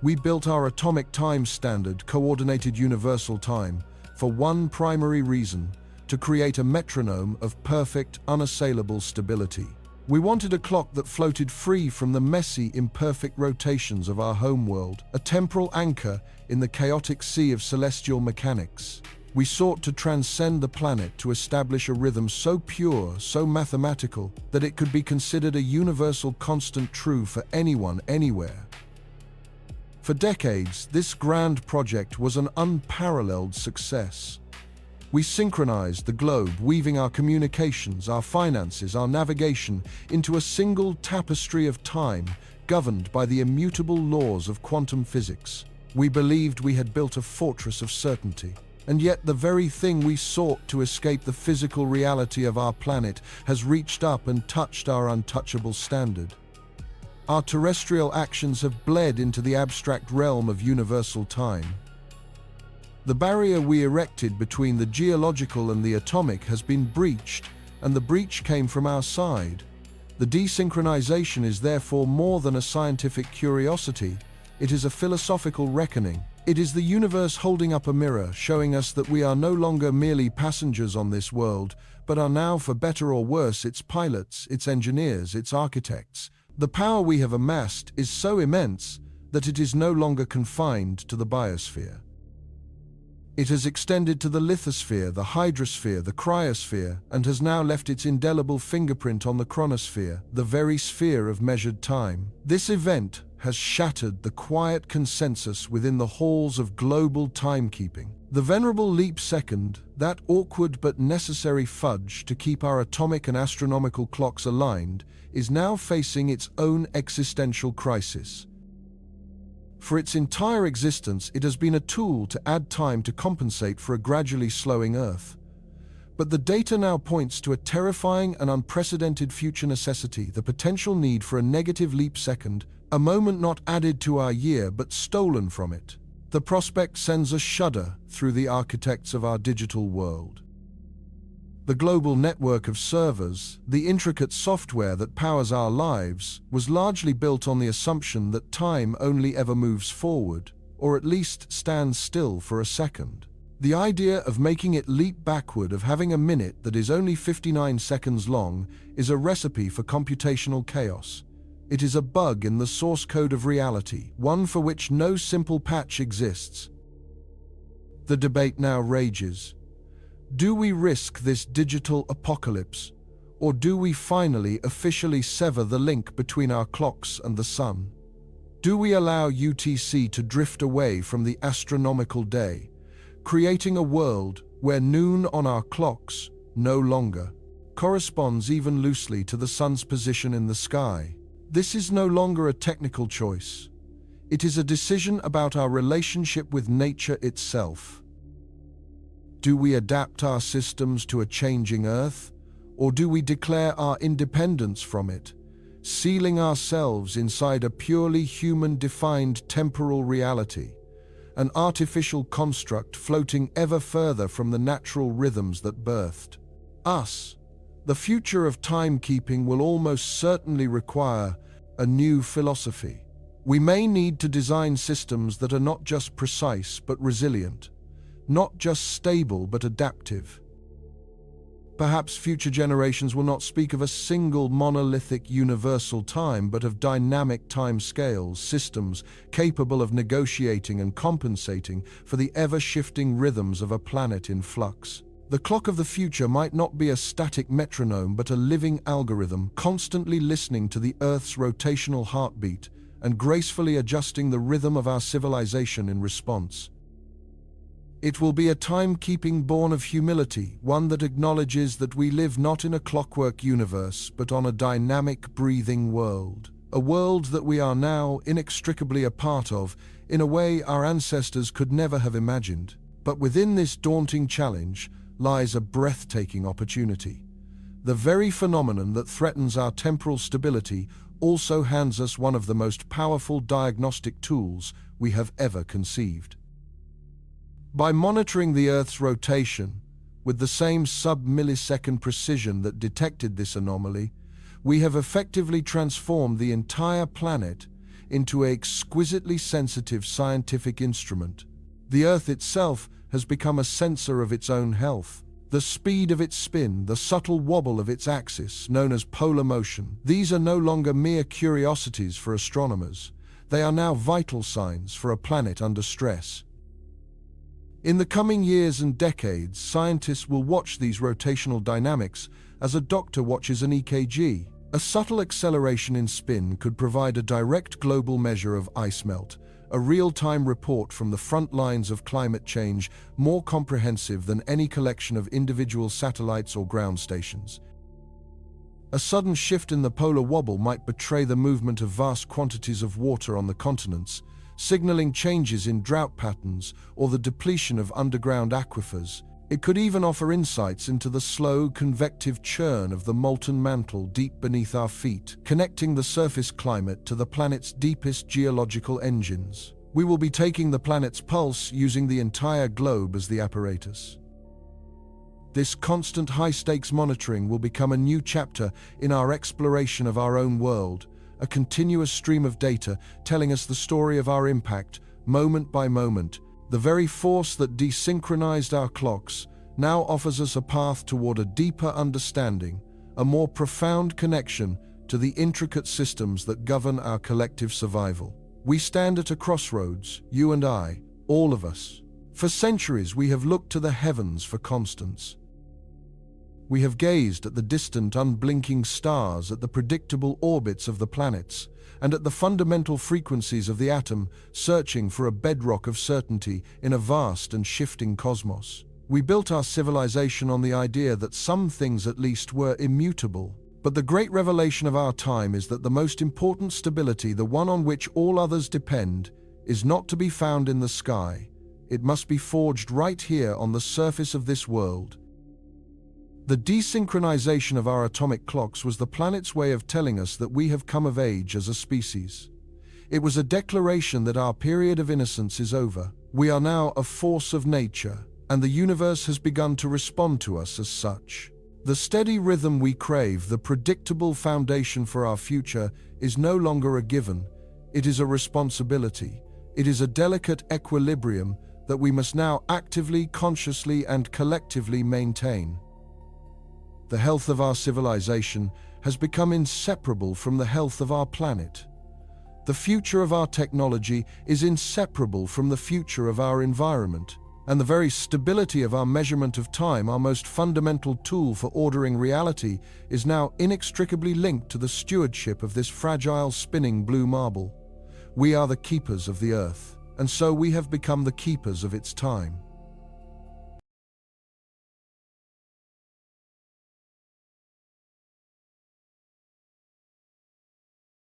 We built our atomic time standard, Coordinated Universal Time, for one primary reason: to create a metronome of perfect, unassailable stability. We wanted a clock that floated free from the messy, imperfect rotations of our homeworld, a temporal anchor in the chaotic sea of celestial mechanics. We sought to transcend the planet to establish a rhythm so pure, so mathematical, that it could be considered a universal constant, true for anyone, anywhere. For decades, this grand project was an unparalleled success. We synchronized the globe, weaving our communications, our finances, our navigation into a single tapestry of time, governed by the immutable laws of quantum physics. We believed we had built a fortress of certainty. And yet the very thing we sought to escape the physical reality of our planet has reached up and touched our untouchable standard. Our terrestrial actions have bled into the abstract realm of universal time. The barrier we erected between the geological and the atomic has been breached, and the breach came from our side. The desynchronization is therefore more than a scientific curiosity, it is a philosophical reckoning. It is the universe holding up a mirror, showing us that we are no longer merely passengers on this world, but are now, for better or worse, its pilots, its engineers, its architects. The power we have amassed is so immense that it is no longer confined to the biosphere. It has extended to the lithosphere, the hydrosphere, the cryosphere, and has now left its indelible fingerprint on the chronosphere, the very sphere of measured time. This event has shattered the quiet consensus within the halls of global timekeeping. The venerable leap second, that awkward but necessary fudge to keep our atomic and astronomical clocks aligned, is now facing its own existential crisis. For its entire existence, it has been a tool to add time to compensate for a gradually slowing Earth. But the data now points to a terrifying and unprecedented future necessity, the potential need for a negative leap second, a moment not added to our year but stolen from it. The prospect sends a shudder through the architects of our digital world. The global network of servers, the intricate software that powers our lives, was largely built on the assumption that time only ever moves forward, or at least stands still for a second. The idea of making it leap backward, of having a minute that is only 59 seconds long, is a recipe for computational chaos. It is a bug in the source code of reality, one for which no simple patch exists. The debate now rages. Do we risk this digital apocalypse, or do we finally officially sever the link between our clocks and the sun? Do we allow UTC to drift away from the astronomical day, creating a world where noon on our clocks no longer corresponds even loosely to the sun's position in the sky? This is no longer a technical choice. It is a decision about our relationship with nature itself. Do we adapt our systems to a changing Earth, or do we declare our independence from it, sealing ourselves inside a purely human-defined temporal reality, an artificial construct floating ever further from the natural rhythms that birthed us? The future of timekeeping will almost certainly require a new philosophy. We may need to design systems that are not just precise but resilient, not just stable but adaptive. Perhaps future generations will not speak of a single monolithic universal time, but of dynamic time scales, systems capable of negotiating and compensating for the ever-shifting rhythms of a planet in flux. The clock of the future might not be a static metronome, but a living algorithm, constantly listening to the Earth's rotational heartbeat and gracefully adjusting the rhythm of our civilization in response. It will be a timekeeping born of humility, one that acknowledges that we live not in a clockwork universe, but on a dynamic, breathing world. A world that we are now inextricably a part of, in a way our ancestors could never have imagined. But within this daunting challenge lies a breathtaking opportunity. The very phenomenon that threatens our temporal stability also hands us one of the most powerful diagnostic tools we have ever conceived. By monitoring the Earth's rotation with the same sub-millisecond precision that detected this anomaly, we have effectively transformed the entire planet into an exquisitely sensitive scientific instrument. The Earth itself has become a sensor of its own health. The speed of its spin, the subtle wobble of its axis, known as polar motion, these are no longer mere curiosities for astronomers. They are now vital signs for a planet under stress. In the coming years and decades, scientists will watch these rotational dynamics as a doctor watches an EKG. A subtle acceleration in spin could provide a direct global measure of ice melt, a real-time report from the front lines of climate change, more comprehensive than any collection of individual satellites or ground stations. A sudden shift in the polar wobble might betray the movement of vast quantities of water on the continents, signaling changes in drought patterns or the depletion of underground aquifers. It could even offer insights into the slow, convective churn of the molten mantle deep beneath our feet, connecting the surface climate to the planet's deepest geological engines. We will be taking the planet's pulse using the entire globe as the apparatus. This constant high-stakes monitoring will become a new chapter in our exploration of our own world, a continuous stream of data telling us the story of our impact, moment by moment. The very force that desynchronized our clocks now offers us a path toward a deeper understanding, a more profound connection to the intricate systems that govern our collective survival. We stand at a crossroads, you and I, all of us. For centuries we have looked to the heavens for constants. We have gazed at the distant, unblinking stars, at the predictable orbits of the planets, and at the fundamental frequencies of the atom, searching for a bedrock of certainty in a vast and shifting cosmos. We built our civilization on the idea that some things at least were immutable. But the great revelation of our time is that the most important stability, the one on which all others depend, is not to be found in the sky. It must be forged right here on the surface of this world. The desynchronization of our atomic clocks was the planet's way of telling us that we have come of age as a species. It was a declaration that our period of innocence is over. We are now a force of nature, and the universe has begun to respond to us as such. The steady rhythm we crave, the predictable foundation for our future, is no longer a given. It is a responsibility. It is a delicate equilibrium that we must now actively, consciously, and collectively maintain. The health of our civilization has become inseparable from the health of our planet. The future of our technology is inseparable from the future of our environment. And the very stability of our measurement of time, our most fundamental tool for ordering reality, is now inextricably linked to the stewardship of this fragile, spinning blue marble. We are the keepers of the Earth, and so we have become the keepers of its time.